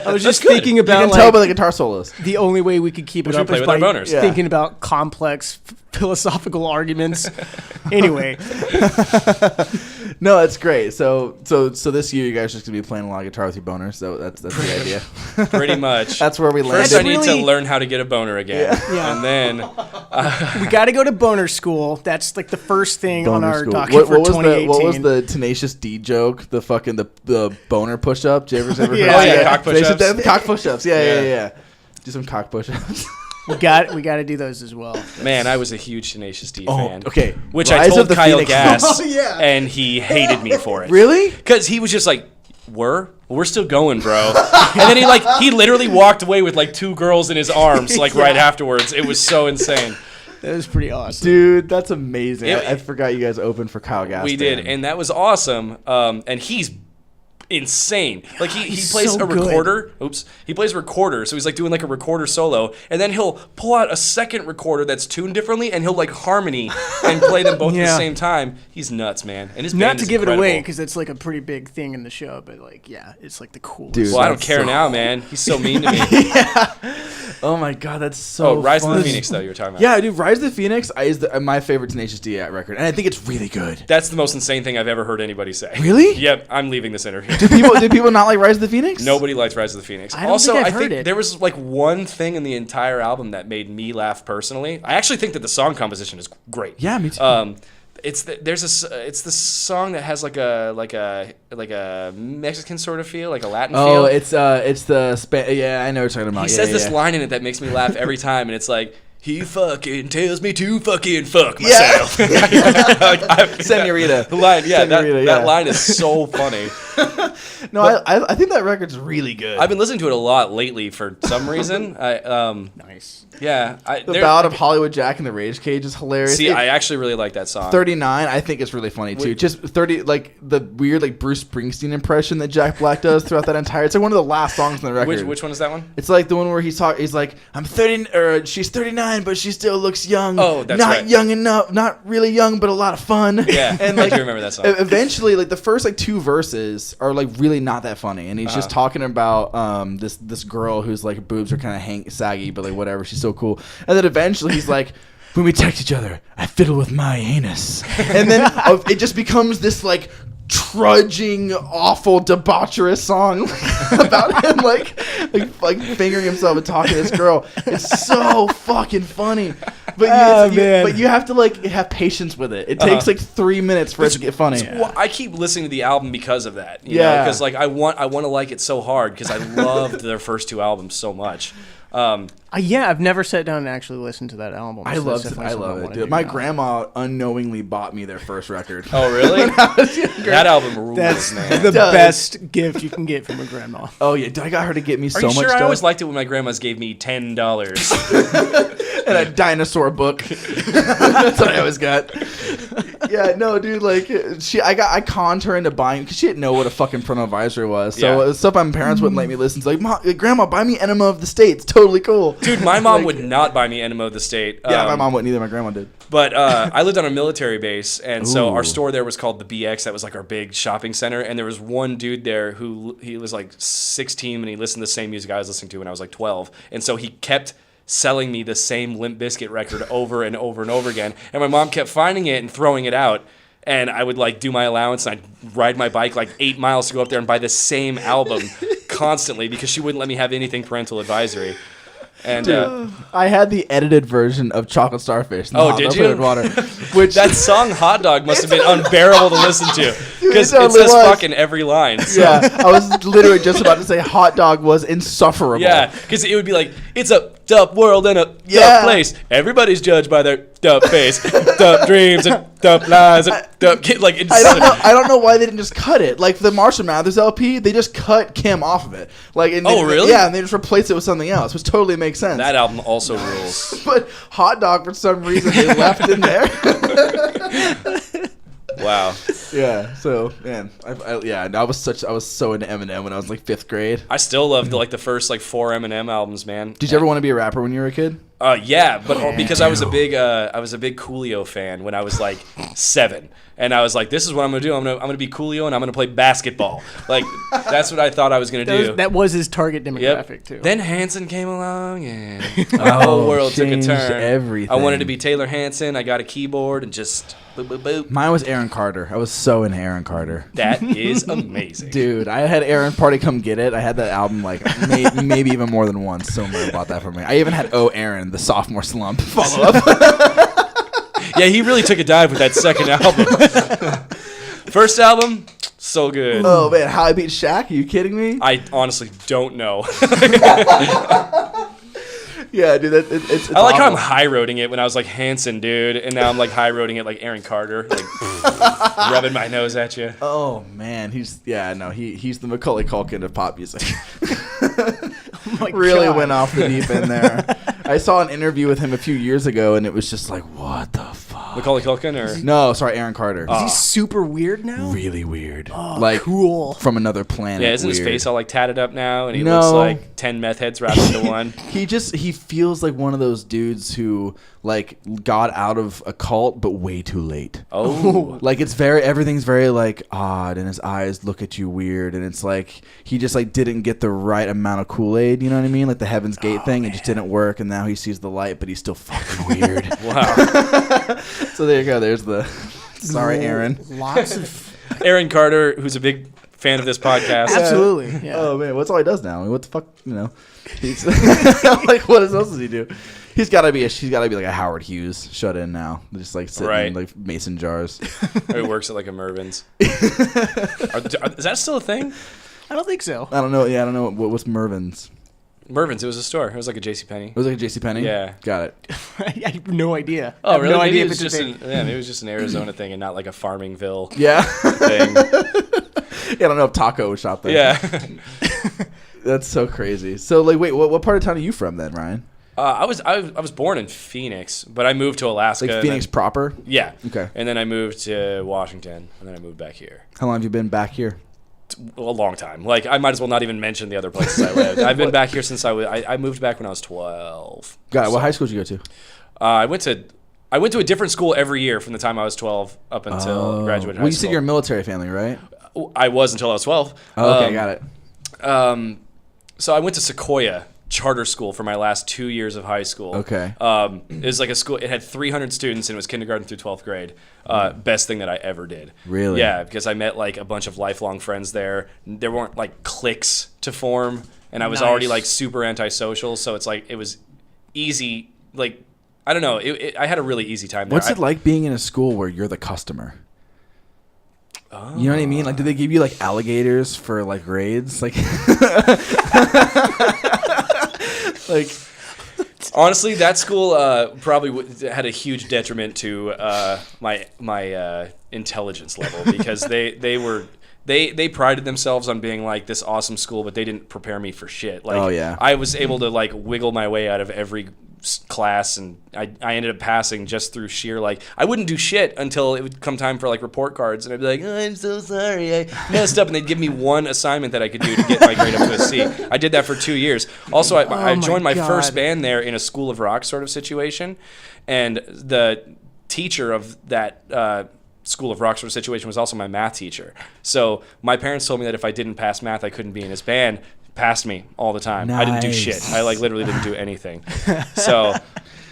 I was just thinking about you can tell by the guitar solos. the only way we could keep it Should we up play is with by our boners? Yeah. thinking about complex philosophical arguments. Anyway, No, that's great. So this year you guys are just gonna be playing a lot of guitar with your boners. So that's the idea. Pretty much. That's where we landed. First, I need to really- learn how to get a boner again, Yeah. and then we got to go to boner school. That's like the first thing on Boner our school. docket for 2018. What was the Tenacious D joke? The fucking the boner push up. Did you ever Yeah. heard Oh, yeah, cock push-ups. Cock push ups. Yeah. Yeah. Do some cock push ups. we got to do those as well. man, I was a huge Tenacious D fan. okay. Which Rise I of told the Kyle Phoenix. Gass, Oh, yeah. and he hated me for it. Really? Because he was just like, we're still going, bro. And then he literally walked away with like 2 girls in his arms like right afterwards. It was so insane. That was pretty awesome. Dude, that's amazing. It- I forgot you guys opened for Kyle Gass. We did, and that was awesome. And he's insane. Like he he's plays so a good. recorder. Oops. He plays a recorder, so he's like doing like a recorder solo, and then he'll pull out a second recorder that's tuned differently, and he'll like harmony and play them both at the Yeah. same time. He's nuts, man. And his Not band to is give it away incredible. because it's like a pretty big thing in the show, but like, yeah, it's like the coolest. Dude. Well, I don't That's care so- now, man. He's so mean to me. Oh my god, that's so. Rise of fun. the Phoenix, though, you were talking about. Yeah, dude, Rise of the Phoenix is my favorite Tenacious D record, and I think it's really good. That's the most insane thing I've ever heard anybody say. Really? Yep, I'm leaving this interview. Did people not like Rise of the Phoenix? Nobody likes Rise of the Phoenix. I don't Also, think I've I heard think it. there was like one thing in the entire album that made me laugh personally. I actually think that the song composition is great. Yeah, me too. It's the song that has like a Mexican sort of feel, like a Latin Oh, feel. it's the yeah, I know what you're talking about. He says this line in it that makes me laugh every time, and it's like, he fucking tells me to fucking fuck myself. Senorita. The line, yeah, Senorita, that line is so funny. No, I think that record's really good. I've been listening to it a lot lately for some reason. Nice. Yeah, the Ballad of Hollywood Jack and the Rage Cage is hilarious. See, I actually really like that song. 39, I think it's really funny too. Just 30, like the weird like Bruce Springsteen impression that Jack Black does throughout that entire. It's like one of the last songs on the record. Which one is that one? It's like the one where he's like, I'm 30, or she's 39, but she still looks young. Oh, that's not right. young enough, not really young, but a lot of fun. Yeah, and I like do remember that song. Eventually, like the first like 2 verses are like really not that funny, and he's just talking about this girl whose like boobs are kind of saggy, but like whatever, she's so cool. And then eventually he's like, when we text each other, I fiddle with my anus, and then it just becomes this like trudging, awful, debaucherous song about him like fingering himself and talking to this girl. It's so fucking funny. But but you have to like have patience with it. It takes like 3 minutes for it to get funny. Well, I keep listening to the album because of that. Yeah. Because like I want to like it so hard because I loved their first 2 albums so much. Yeah, I've never sat down and actually listened to that album. I so love that's it. definitely I something love it, wanna dude. do My now. grandma unknowingly bought me their first record. Oh, really? That album rules, That's man. the does. best gift you can get from a grandma. Oh yeah, I got her to get me Are so you much sure? stuff. I always liked it when my grandmas gave me $10. And a dinosaur book. That's what I always got. Yeah, no, dude. Like, I conned her into buying because she didn't know what a fucking parental advisory was. So Yeah. stuff my parents wouldn't let me listen to. Like, Grandma, buy me Enema of the State. It's totally cool. Dude, my mom Like, would not buy me Enema of the State. Yeah, my mom wouldn't either. My grandma did. But I lived on a military base, and so our Ooh. store there was called the BX. That was like our big shopping center. And there was one dude there who he was like 16 and he listened to the same music I was listening to when I was like 12. And so he kept selling me the same Limp Bizkit record over and over and over again. And my mom kept finding it and throwing it out. And I would like do my allowance and I'd ride my bike like 8 miles to go up there and buy the same album constantly because she wouldn't let me have anything parental advisory. And I had the edited version of Chocolate Starfish. Oh, did you? Water, which that song "Hot Dog" must have been unbearable to listen to because Dude, it it says totally was. "fucking" every line. So. yeah, I was literally just about to say Hot Dog was insufferable. Yeah, because it would be like, it's a dumb world and a dumb Yeah. place. Everybody's judged by their dumb face, dumb dreams, and dumb lies, and dumb kid. Like, it's I don't know why they didn't just cut it. Like the Marshall Mathers LP, they just cut Kim off of it. Like, and Oh, really? Yeah, and they just replaced it with something else, which totally makes sense. that album also rules. But Hot Dog, for some reason, they left in there. Wow. Yeah. So man, I was so into Eminem when I was like 5th grade. I still love the first like 4 Eminem albums, man. Did you ever want to be a rapper when you were a kid? Yeah, but because I was a big Coolio fan when I was like 7, and I was like, this is what I'm gonna do. I'm gonna be Coolio, and I'm gonna play basketball. Like that's what I thought I was gonna do. That was his target demographic too. Then Hanson came along, and the whole world took a changed turn. everything. I wanted to be Taylor Hanson. I got a keyboard and just boop boop boop. Mine was Aaron Carter. I was so into Aaron Carter. That is amazing, Dude, I had Aaron Party Come Get It. I had that album like maybe even more than once. Someone bought that for me. I even had Oh Aaron, the sophomore slump follow up. Yeah, he really took a dive with that second album. First album, so good. Oh man, How I Beat Shaq? Are you kidding me? I honestly don't know. Yeah, dude, it's I like how I'm awful. high-roading it when I was like Hanson, dude, and now I'm like high-roading it like Aaron Carter, like rubbing my nose at you. Oh man, he's the Macaulay Culkin of pop music. Really went off the deep end there. I saw an interview with him a few years ago, and it was just like, what the fuck? Macaulay Culkin, or No, sorry, Aaron Carter. Is he super weird now? Really weird. Oh, like cool. from another planet. yeah, isn't his weird. face all like tatted up now, and he No. looks like 10 meth heads wrapped into one? He feels like one of those dudes who like got out of a cult but way too late. Oh, Like everything's very like odd, and his eyes look at you weird, and it's like he just like didn't get the right amount of Kool-Aid, you know what I mean? Like the Heaven's Gate thing, it just didn't work, and now he sees the light, but he's still fucking weird. wow. So there you go. There's the sorry, Aaron. Lots of Aaron Carter, who's a big fan of this podcast. absolutely. Yeah. Oh man, what's all he does now? I mean, what the fuck, you know? He's like, what else does he do? He's got to be like a Howard Hughes shut in now, just like sitting in Right. like mason jars. Or he works at like a Mervin's. Is that still a thing? I don't think so. I don't know. Yeah, I don't know what's Mervin's. Mervin's, it was a store. It was like a JCPenney. It was like a JCPenney? Yeah. Got it. I have no idea. I Oh, have really? No Maybe idea it if was it's a just thing. maybe it was just an Arizona thing and not like a Farmingville Yeah. thing. Yeah, I don't know if Taco was shot there. Yeah. That's so crazy. So, like, wait, what part of town are you from then, Ryan? I was born in Phoenix, but I moved to Alaska. Like and Phoenix then- proper? Yeah. Okay. And then I moved to Washington, and then I moved back here. How long have you been back here? A long time. Like, I might as well not even mention the other places I lived. I've been back here since I moved back when I was 12. Got it. What high school did you go to? I went to a different school every year from the time I was 12 up until graduated high Well, you school. said you're a military family, right? I was until I was 12. Oh, okay, got it. So I went to Sequoia charter school for my last 2 years of high school. Okay. It was like a school. It had 300 students, and it was kindergarten through 12th grade. Best thing that I ever did. Really? Yeah, because I met like a bunch of lifelong friends there. There weren't like cliques to form, and I was already like super antisocial. So it's like it was easy. Like I don't know. I had a really easy time there. What's it like being in a school where you're the customer? Oh. You know what I mean? Like, do they give you like alligators for like grades? Like, like, Honestly, that school probably had a huge detriment to my intelligence level because they prided themselves on being like this awesome school, but they didn't prepare me for shit. Like, Oh, yeah. I was able to like wiggle my way out of every class, and I ended up passing just through sheer like I wouldn't do shit until it would come time for like report cards, and I'd be like, oh, I'm so sorry, I messed up, and they'd give me one assignment that I could do to get my grade up to a C. I did that for 2 years. Also, I joined my first band there in a School of Rock sort of situation, and the teacher of that School of Rock sort of situation was also my math teacher. So my parents told me that if I didn't pass math, I couldn't be in his band. Passed me all the time. I didn't do shit. I like literally didn't do anything. So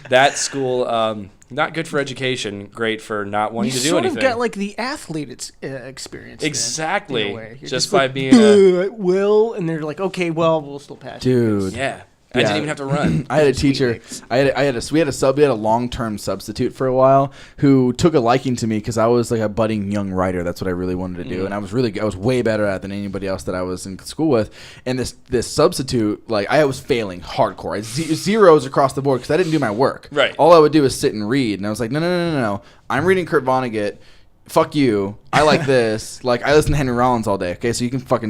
that school, not good for education. Great for not wanting to do anything. You sort of got like the athlete experience. Exactly. Then, in a way. You're Just by like, being a will, and they're like, okay, well, we'll still pass. you. dude. yeah. I didn't even have to run. I had a teacher. We had a long-term substitute for a while who took a liking to me because I was like a budding young writer. That's what I really wanted to do, and I was way better at it than anybody else that I was in school with. And this substitute, like I was failing hardcore. I zeros across the board because I didn't do my work. Right. All I would do is sit and read, and I was like, no. I'm reading Kurt Vonnegut fuck you. I like this. Like, I listen to Henry Rollins all day. Okay, so you can fucking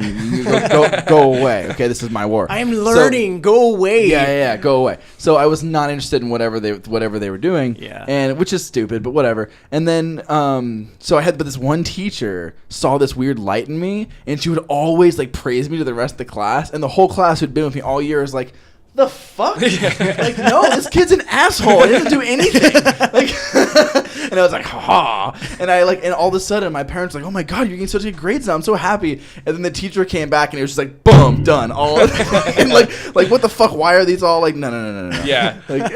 go away. Okay, this is my war. I am learning. Go away. Yeah, go away. So I was not interested in whatever they were doing. Yeah. And which is stupid, but whatever. And then but this one teacher saw this weird light in me, and she would always like praise me to the rest of the class, and the whole class who'd been with me all year was like, the fuck? Like, no, this kid's an asshole. He doesn't do anything. Like, and I was like, ha. And and all of a sudden, my parents were like, oh my God, you're getting such good grades now. I'm so happy. And then the teacher came back, and it was just like, boom, done. All and like what the fuck? Why are these all like, no. Yeah. Like,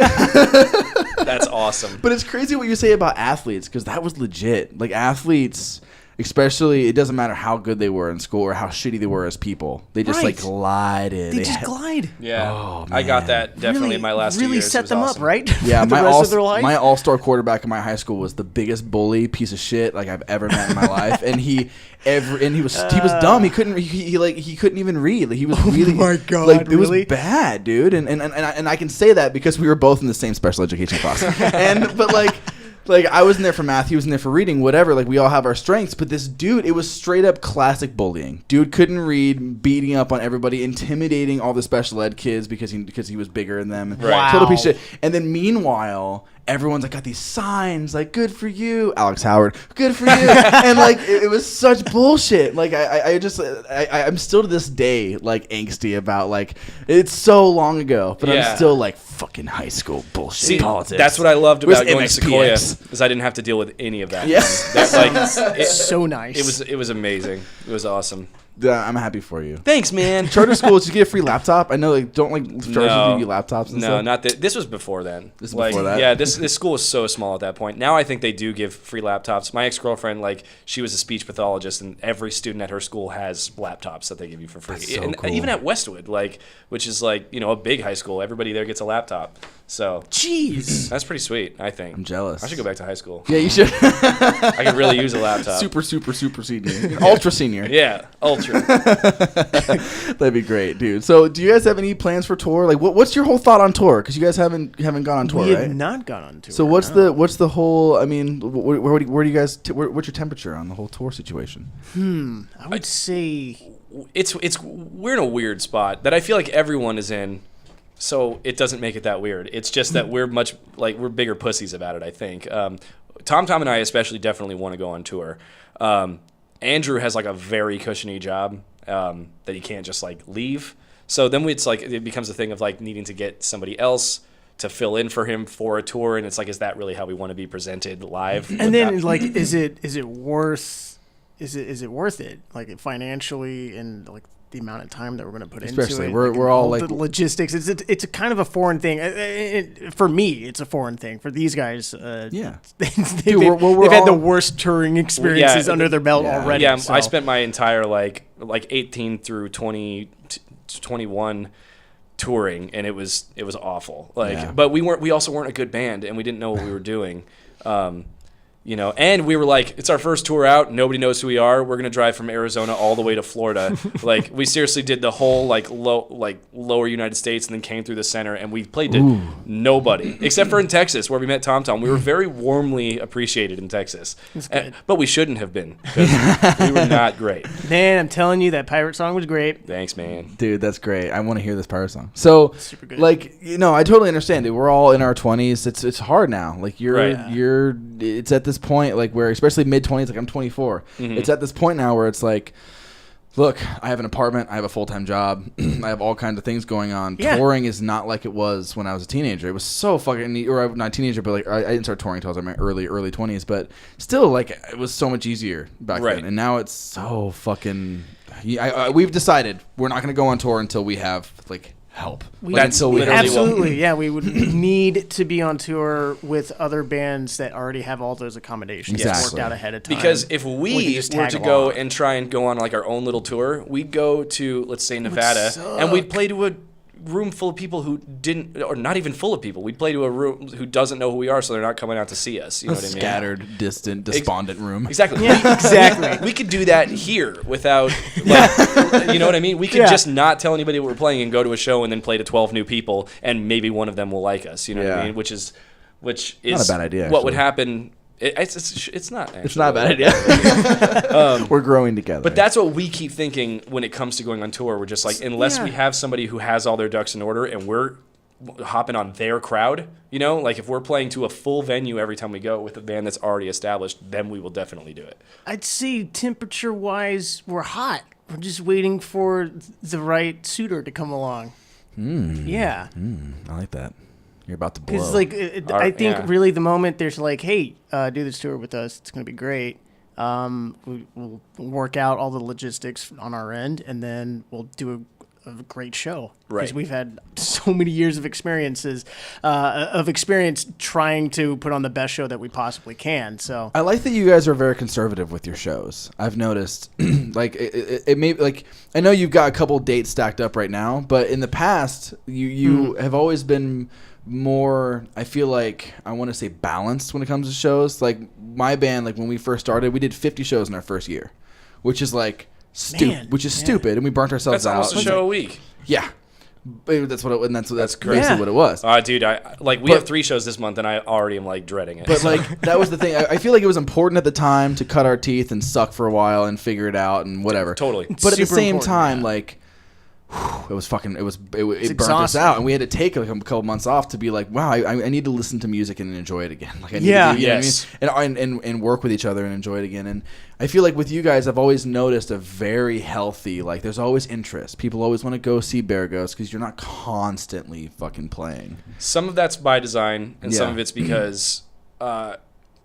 That's awesome. but it's crazy what you say about athletes, because that was legit. Like, athletes, especially, it doesn't matter how good they were in school or how shitty they were as people. They just like glided. They just glide. Yeah. Oh, I got man. that definitely in my last 2 Really years. It set was them awesome. up, right? Yeah, For the rest of their life. my all-star quarterback in my high school was the biggest bully piece of shit like I've ever met in my life, and he was dumb. He couldn't even read. Like, he was really. Oh my God, like, it was really? bad, dude. And I can say that because we were both in the same special education class, but like, I was in there for math, he was in there for reading, whatever. Like, we all have our strengths. But this dude, it was straight up classic bullying. Dude couldn't read, beating up on everybody, intimidating all the special ed kids because he was bigger than them. Wow. Total piece of shit. And then meanwhile, everyone's like got these signs like, good for you, Alex Howard, good for you. And like, it was such bullshit. Like, I'm still to this day like angsty about, like, it's so long ago, but I'm still like, fucking high school bullshit. See, politics. that's what I loved Where's about going to Sequoia, MXPX? is I didn't have to deal with any of that. Yeah. So nice. It was amazing. It was awesome. I'm happy for you. Thanks, man. Charter schools, you get a free laptop. I know, like, don't like charter give you laptops and No, stuff. not that. This was before then. This is before that? Yeah, this school was so small at that point. Now I think they do give free laptops. My ex-girlfriend, like, she was a speech pathologist, and every student at her school has laptops that they give you for free. That's so and cool. even at Westwood, like, which is like, you know, a big high school, everybody there gets a laptop. So Jeez. that's pretty sweet, I think. I'm jealous. I should go back to high school. Yeah, you should. I could really use a laptop. super senior, ultra senior. Yeah, ultra. That'd be great, dude. So, do you guys have any plans for tour? Like, what's your whole thought on tour? Because you guys haven't gone on tour, We right? have not gone on tour. So what's the whole? I mean, where do you guys? What's your temperature on the whole tour situation? I would say We're in a weird spot that I feel like everyone is in, so it doesn't make it that weird. It's just that we're bigger pussies about it, I think. Tom and I especially definitely want to go on tour. Andrew has like a very cushiony job that he can't just like leave. So then it becomes a thing of like needing to get somebody else to fill in for him for a tour, and it's like, is that really how we want to be presented live? And then like, is it worth it, like, financially, and like the amount of time that we're going to put Especially, into it? we're all like the logistics. It's a kind of a foreign thing. For me, it's a foreign thing. For these guys, Yeah. they've we're had the all- worst touring experiences under their belt already. Yeah, so. I spent my entire like 18 through 21 touring, and it was awful. Like, Yeah. but we also weren't a good band, and we didn't know what we were doing. You know, and we were like, it's our first tour out. Nobody knows who we are. We're gonna drive from Arizona all the way to Florida. Like, we seriously did the whole lower United States, and then came through the center, and we played to nobody except for in Texas, where we met Tom. We were very warmly appreciated in Texas, but we shouldn't have been, 'cause we were not great. Man, I'm telling you, that pirate song was great. Thanks, man. Dude, that's great. I want to hear this pirate song. So, Super good. like, you know, I totally understand it. We're all in our 20s. It's hard now. Like, Right. it's at this point, like, where, especially mid-20s, like, I'm 24. It's at this point now where it's like, look, I have an apartment, I have a full-time job, I have all kinds of things going on. Yeah. Touring is not like it was when I was a teenager. It was so fucking, or not a teenager, but like, I didn't start touring until I was in my early 20s, but still, like, it was so much easier back Right. then. And now it's so fucking, we've decided we're not going to go on tour until we have, like, help. That's until we literally have Absolutely, yeah. We would need to be on tour with other bands that already have all those accommodations Exactly. worked out ahead of time. Because if We we could just were tag to go along. and try and go on like our own little tour, we'd go to, let's say, Nevada, suck. and we'd play to a room full of people who didn't, or not even full of people. We'd play to a room who doesn't know who we are, so they're not coming out to see us. You know what I mean? scattered, distant, despondent room. Exactly. Yeah, exactly. We could do that here without, like, you know what I mean? We could Yeah. just not tell anybody what we're playing and go to a show and then play to 12 new people, and maybe one of them will like us. You know what I Yeah. mean? Which is Not a bad idea, What would actually. happen It's not. Actually, It's not a bad idea. We're growing together. But that's what we keep thinking when it comes to going on tour. We're just like, unless we have somebody who has all their ducks in order and we're hopping on their crowd, like if we're playing to a full venue every time we go with a band that's already established, then we will definitely do it. I'd say temperature-wise, we're hot. We're just waiting for the right suitor to come along. Yeah. I like that. You're about to blow. Because I think really the moment there's like, hey, do this tour with us, it's going to be great. We'll work out all the logistics on our end, and then we'll do a great show. Right. Because we've had so many years of experience trying to put on the best show that we possibly can. So I like that you guys are very conservative with your shows. I've noticed, like it may like I know you've got a couple dates stacked up right now, but in the past you have always been more, I feel like, I want to say balanced when it comes to shows. Like my band, like when we first started, we did 50 shows in our first year, which is like stupid, and we burnt ourselves out. That's almost a show a week. Yeah. But that's basically what it was. Dude, we have 3 shows this month, and I already am like dreading it. But like that was the thing. I feel like it was important at the time to cut our teeth and suck for a while and figure it out and whatever. Totally. But at the Super same important, time, yeah. like it burnt us exhausting. out, and we had to take like a couple months off to be like, wow, I need to listen to music and enjoy it again. Like I need to, you know what I mean? And work with each other and enjoy it again. And I feel like with you guys, I've always noticed a very healthy, like there's always interest. People always want to go see Bear Ghost because you're not constantly fucking playing. Some of that's by design, and some of it's because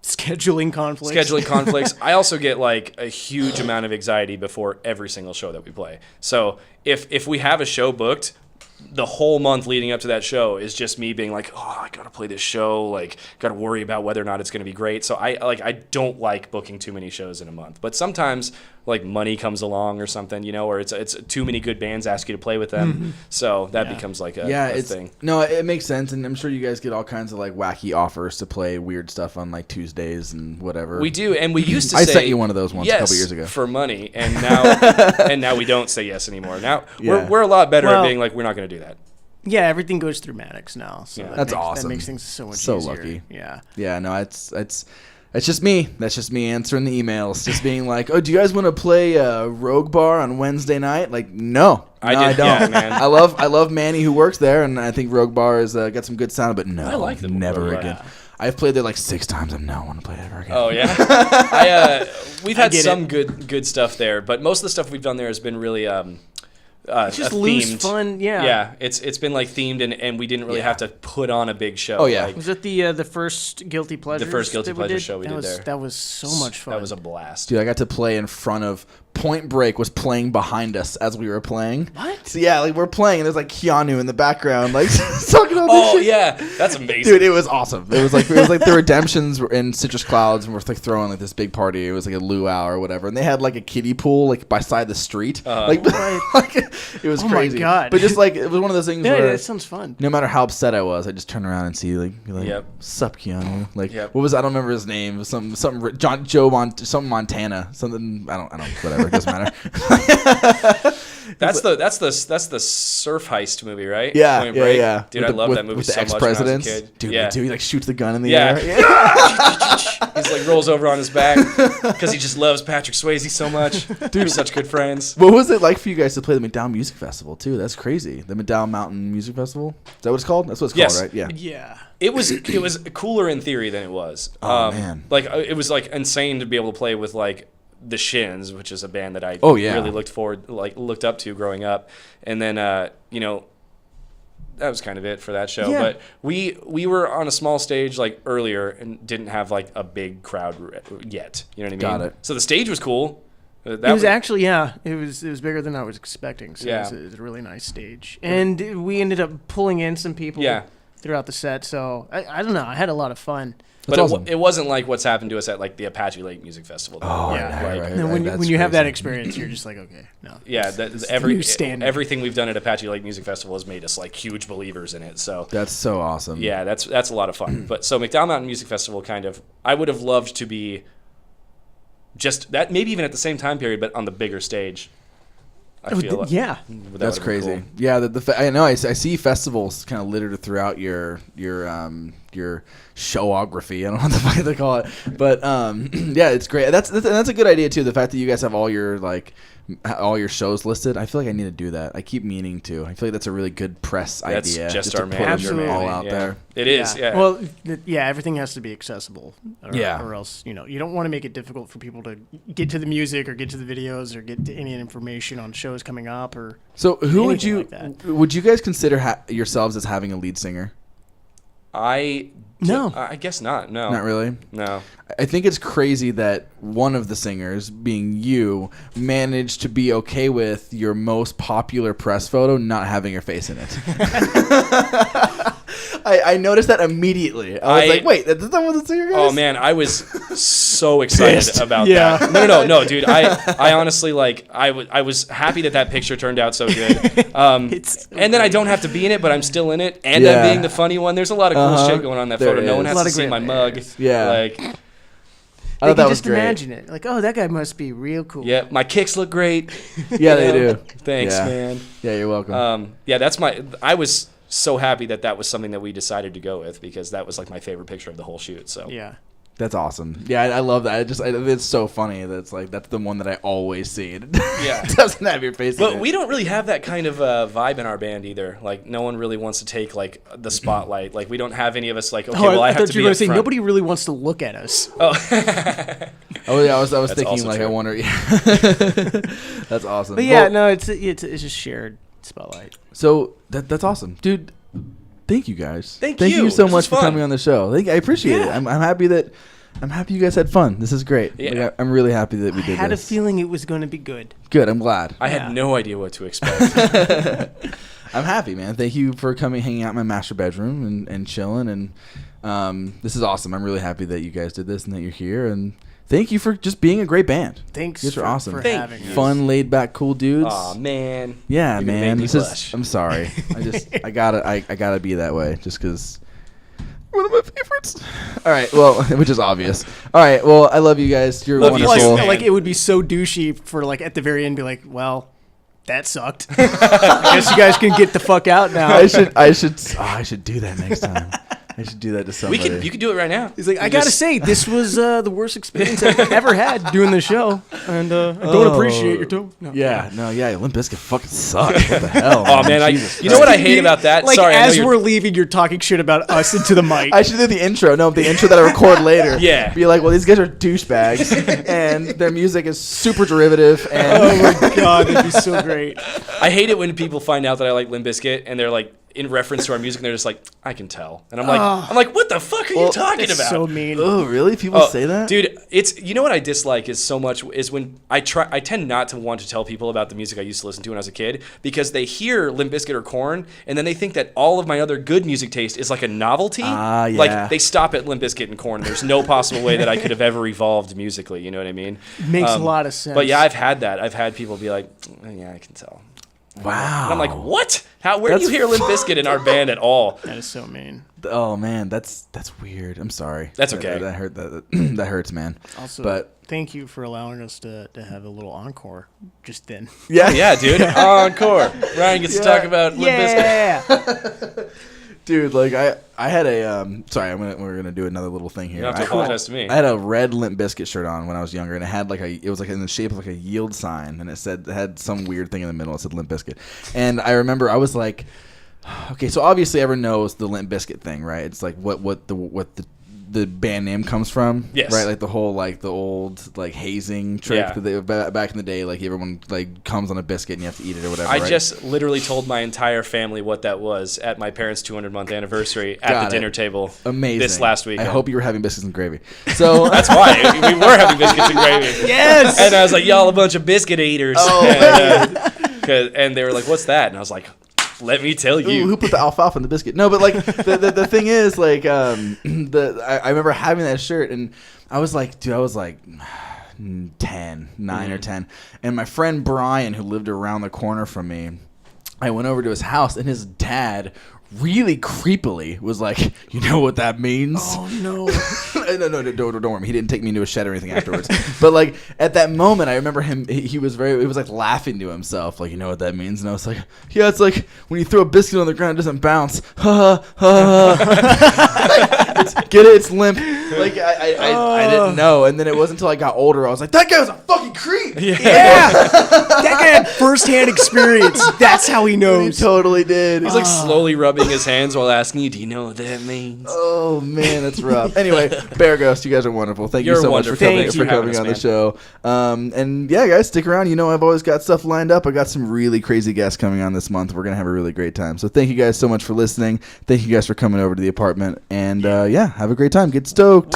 scheduling conflicts. I also get like a huge amount of anxiety before every single show that we play. So if we have a show booked, the whole month leading up to that show is just me being like, oh, I gotta play this show, like gotta worry about whether or not it's gonna be great. So I don't like booking too many shows in a month. But sometimes like money comes along or something, or it's too many good bands ask you to play with them. So that becomes like a thing. No, it makes sense, and I'm sure you guys get all kinds of like wacky offers to play weird stuff on like Tuesdays and whatever. We do, and we used to I say sent you one of those once yes, a couple years ago for money, and now we don't say yes anymore. Now we're a lot better at being like, we're not going to do that. Yeah, everything goes through Maddox now. So that's awesome. That makes things so much so easier. Lucky. Yeah. Yeah, no, it's just me. That's just me answering the emails, just being like, "Oh, do you guys want to play Rogue Bar on Wednesday night?" Like, no, I don't. Yeah, man. I love Manny who works there, and I think Rogue Bar has got some good sound. But no, I like them. never again. Yeah. I've played there like 6 times. I don't want to play it ever again. Oh yeah, we've had some good stuff there, but most of the stuff we've done there has been really just loose fun, yeah. It's been like themed, and we didn't really have to put on a big show. Oh yeah, like, was it the first Guilty Pleasure? The first Guilty Pleasure show we did there. That was so much fun. That was a blast, dude. I got to play in front of Point Break was playing behind us as we were playing. What? So yeah, like we're playing, and there's like Keanu in the background, like talking all this shit. Yeah, that's amazing, dude. It was awesome. It was like the Redemptions were in Citrus Clouds, and we're like throwing like this big party. It was like a luau or whatever, and they had like a kiddie pool like beside the street, like it was crazy. Oh my god! But just like it was one of those things where that sounds fun. No matter how upset I was, I just turn around and see sup Keanu, like what was I don't remember his name. It was something something Montana, something I don't whatever. It doesn't matter. That's the surf heist movie, right? Yeah, Point Break. yeah. Dude, I love that movie so much when I was a kid. Dude, he like shoots the gun in the air. Yeah. He's like rolls over on his back because he just loves Patrick Swayze so much. Dude, they're such good friends. What was it like for you guys to play the McDowell Music Festival too? That's crazy. The McDowell Mountain Music Festival. Is that what it's called? That's what it's called, right? Yeah. Yeah. It was cooler in theory than it was. Oh man. Like it was like insane to be able to play with like the Shins, which is a band that I really looked up to growing up, and then that was kind of it for that show. Yeah. But we were on a small stage like earlier and didn't have like a big crowd yet. You know what I mean? Got it. So the stage was cool. It was actually it was bigger than I was expecting. So it was a really nice stage, and we ended up pulling in some people throughout the set. So I don't know. I had a lot of fun. But it wasn't like what's happened to us at like the Apache Lake Music Festival. Oh, yeah. Right. And when you have that experience, you're just like, okay, no. Yeah, everything we've done at Apache Lake Music Festival has made us like huge believers in it. So that's so awesome. Yeah, that's a lot of fun. But so McDowell Mountain Music Festival I would have loved to be just that, maybe even at the same time period, but on the bigger stage. I feel that's crazy. Cool. Yeah, I know. I see festivals kind of littered throughout your your showography. I don't know what the fuck they call it, but yeah, it's great. That's a good idea too. The fact that you guys have all your shows listed. I feel like I need to do that. I keep meaning to. I feel like that's a really good press idea. That's just our to put man. them all out there. It is. Yeah. Well, everything has to be accessible. Yeah. Or else, you don't want to make it difficult for people to get to the music or get to the videos or get to any information on shows coming up or. So who would anything you like that. would you guys consider yourselves as having a lead singer? No. I guess not. No. Not really. No. I think it's crazy that one of the singers, being you, managed to be okay with your most popular press photo not having your face in it. I noticed that immediately. I was like, wait, that's not what the singer guys? Oh man, I was so excited about Yeah. that. No, dude. I honestly I was happy that picture turned out so good. And then I don't have to be in it, but I'm still in it, and I'm being the funny one. There's a lot of cool shit going on in that There photo. No one is. has to see my mug. Yeah. Like, I They thought that can was just great. imagine it. Like, oh, that guy must be real cool. yeah, my kicks look great. Yeah, they do. Thanks, Yeah. man. Yeah, you're welcome. Yeah, I was so happy that was something that we decided to go with because that was like my favorite picture of the whole shoot. So Yeah. That's awesome. Yeah, I love that. It's so funny that it's like that's the one that I always see. It Yeah. doesn't have your face. But in it. we don't really have that kind of vibe in our band either. Like, no one really wants to take like the spotlight. Like, we don't have any of us like, okay, well, I have thought to you be were going up to say front. nobody really wants to look at us. Oh yeah, I was That's thinking also like true. I wonder. That's awesome. But yeah, Well, no, it's just shared spotlight. So that's awesome, dude. Thank you guys. Thank you you. so This much was for fun. coming on the show. I appreciate it. I'm happy you guys had fun. This is great. Yeah. Like, I'm really happy that we I did had this. a feeling it was going to be good. Good. I'm glad. I Yeah. had no idea what to expect. I'm happy, man. Thank you for coming, hanging out in my master bedroom and chilling. And this is awesome. I'm really happy that you guys did this and that you're here. And thank you for just being a great band. Thanks You guys are for, awesome. for Thank having you. us. Fun, laid back, cool dudes. Aw, man. Yeah, You're gonna man. make me This is. blush. I'm sorry. I gotta be that way just because. One of my favorites. All right. Well, which is obvious. All right. Well, I love you guys. You're Love you wonderful. too, Plus, man. like, it would be so douchey for, like, at the very end, be like, well, that sucked. I guess you guys can get the fuck out now. I should do that next time. I should do that to somebody. You could do it right now. He's like, You I gotta just- say, this was the worst experience I've ever had doing the show, and I don't appreciate your tone. No. Yeah. No. Yeah. Limp Bizkit fucking sucks. What the hell? Oh man, Jesus you know what I Christ. hate about that? Like, Sorry, I know as you're- we're leaving, you're talking shit about us into the mic. I should do the intro. No, the intro that I record later. Yeah. Be like, well, these guys are douchebags, and their music is super derivative. And Oh my god, that'd be so great. I hate it when people find out that I like Limp Bizkit and they're like in reference to our music and they're just like, I can tell. And I'm like, what the fuck are you talking It's about? so mean. oh, really? People say that, Dude, it's you know what I dislike is so much is when I tend not to want to tell people about the music I used to listen to when I was a kid because they hear Limp Bizkit or Korn and then they think that all of my other good music taste is like a novelty. Ah, yeah. Like they stop at Limp Bizkit and Korn. There's no possible way that I could have ever evolved musically. You know what I mean? Makes a lot of sense. But yeah, I've had that. I've had people be like, yeah, I can tell. Wow. And I'm like, what? Where do you That's hear Limp Bizkit in our band at all? That is so mean. Oh man, that's weird. I'm sorry. That's okay. That hurt. That hurts, man. Also, But thank you for allowing us to have a little encore just then. yeah, Yeah, dude. Encore. Ryan gets to talk about Limp Bizkit. Yeah. dude. Like I had a sorry, we're gonna do another little thing here. You don't have to apologize to me. I had a red Limp Bizkit shirt on when I was younger, and it was like in the shape of like a yield sign, and it had some weird thing in the middle. It said Limp Bizkit, and I remember I was like, okay, so obviously everyone knows the Limp Bizkit thing, right? It's like what the band name comes from, Yes. right? Like the whole like the old like hazing trick Yeah. that they back in the day, like everyone like comes on a biscuit and you have to eat it or whatever. I right? just literally told my entire family what that was at my parents' 200-month anniversary at Got the it. dinner table. Amazing. This last week. I hope you were having biscuits and gravy. So That's why we were having biscuits and gravy. Yes. And I was like, y'all a bunch of biscuit eaters. And they were like, what's that? And I was like, let me tell you. Ooh, who put the alfalfa in the biscuit? No, but like the thing is like I remember having that shirt and I was like 9 or 10, and my friend Brian, who lived around the corner from me, I went over to his house and his dad really creepily was like, you know what that means? Oh no. don't worry. He didn't take me into a shed or anything afterwards. But like at that moment, I remember him. He was like laughing to himself, like, you know what that means? And I was like, yeah, it's like when you throw a biscuit on the ground, it doesn't bounce. Ha ha ha. Get it? It's limp. Like I didn't know, and then it wasn't until I got older I was like, that guy was a fucking creep. Yeah. That guy had firsthand experience. That's how he He knows. totally did. He's like slowly rubbing his hands while asking you, do you know what that means? Oh man, that's rough. Anyway, Bear Ghost, you guys are wonderful. Thank you You're so much for wonderful. coming, Thank you for having us, on the man. show. And yeah, guys, stick around. You know, I've always got stuff lined up. I got some really crazy guests coming on this month. We're gonna have a really great time. So thank you guys so much for listening. Thank you guys for coming over to the apartment. And yeah, have a great time. Get stoked.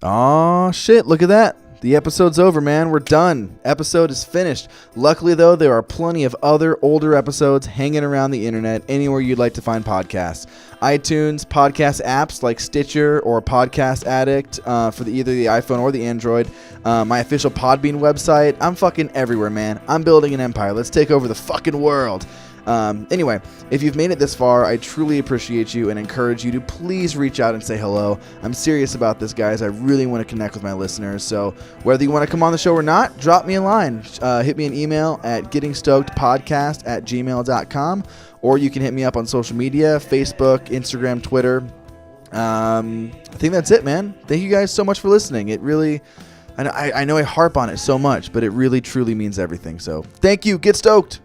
Aw, shit! Look at that. The episode's over, man. We're done. Episode is finished. Luckily, though, there are plenty of other older episodes hanging around the internet anywhere you'd like to find podcasts. iTunes, podcast apps like Stitcher or Podcast Addict for either the iPhone or the Android. My official Podbean website. I'm fucking everywhere, man. I'm building an empire. Let's take over the fucking world. Anyway, if you've made it this far, I truly appreciate you and encourage you to please reach out and say hello. I'm serious about this, guys. I really want to connect with my listeners. So whether you want to come on the show or not, drop me a line. Hit me an email at gettingstokedpodcast@gmail.com, or you can hit me up on social media, Facebook, Instagram, Twitter. I think that's it, man. Thank you guys so much for listening. It really, I know I harp on it so much, but it really, truly means everything. So thank you. Get stoked.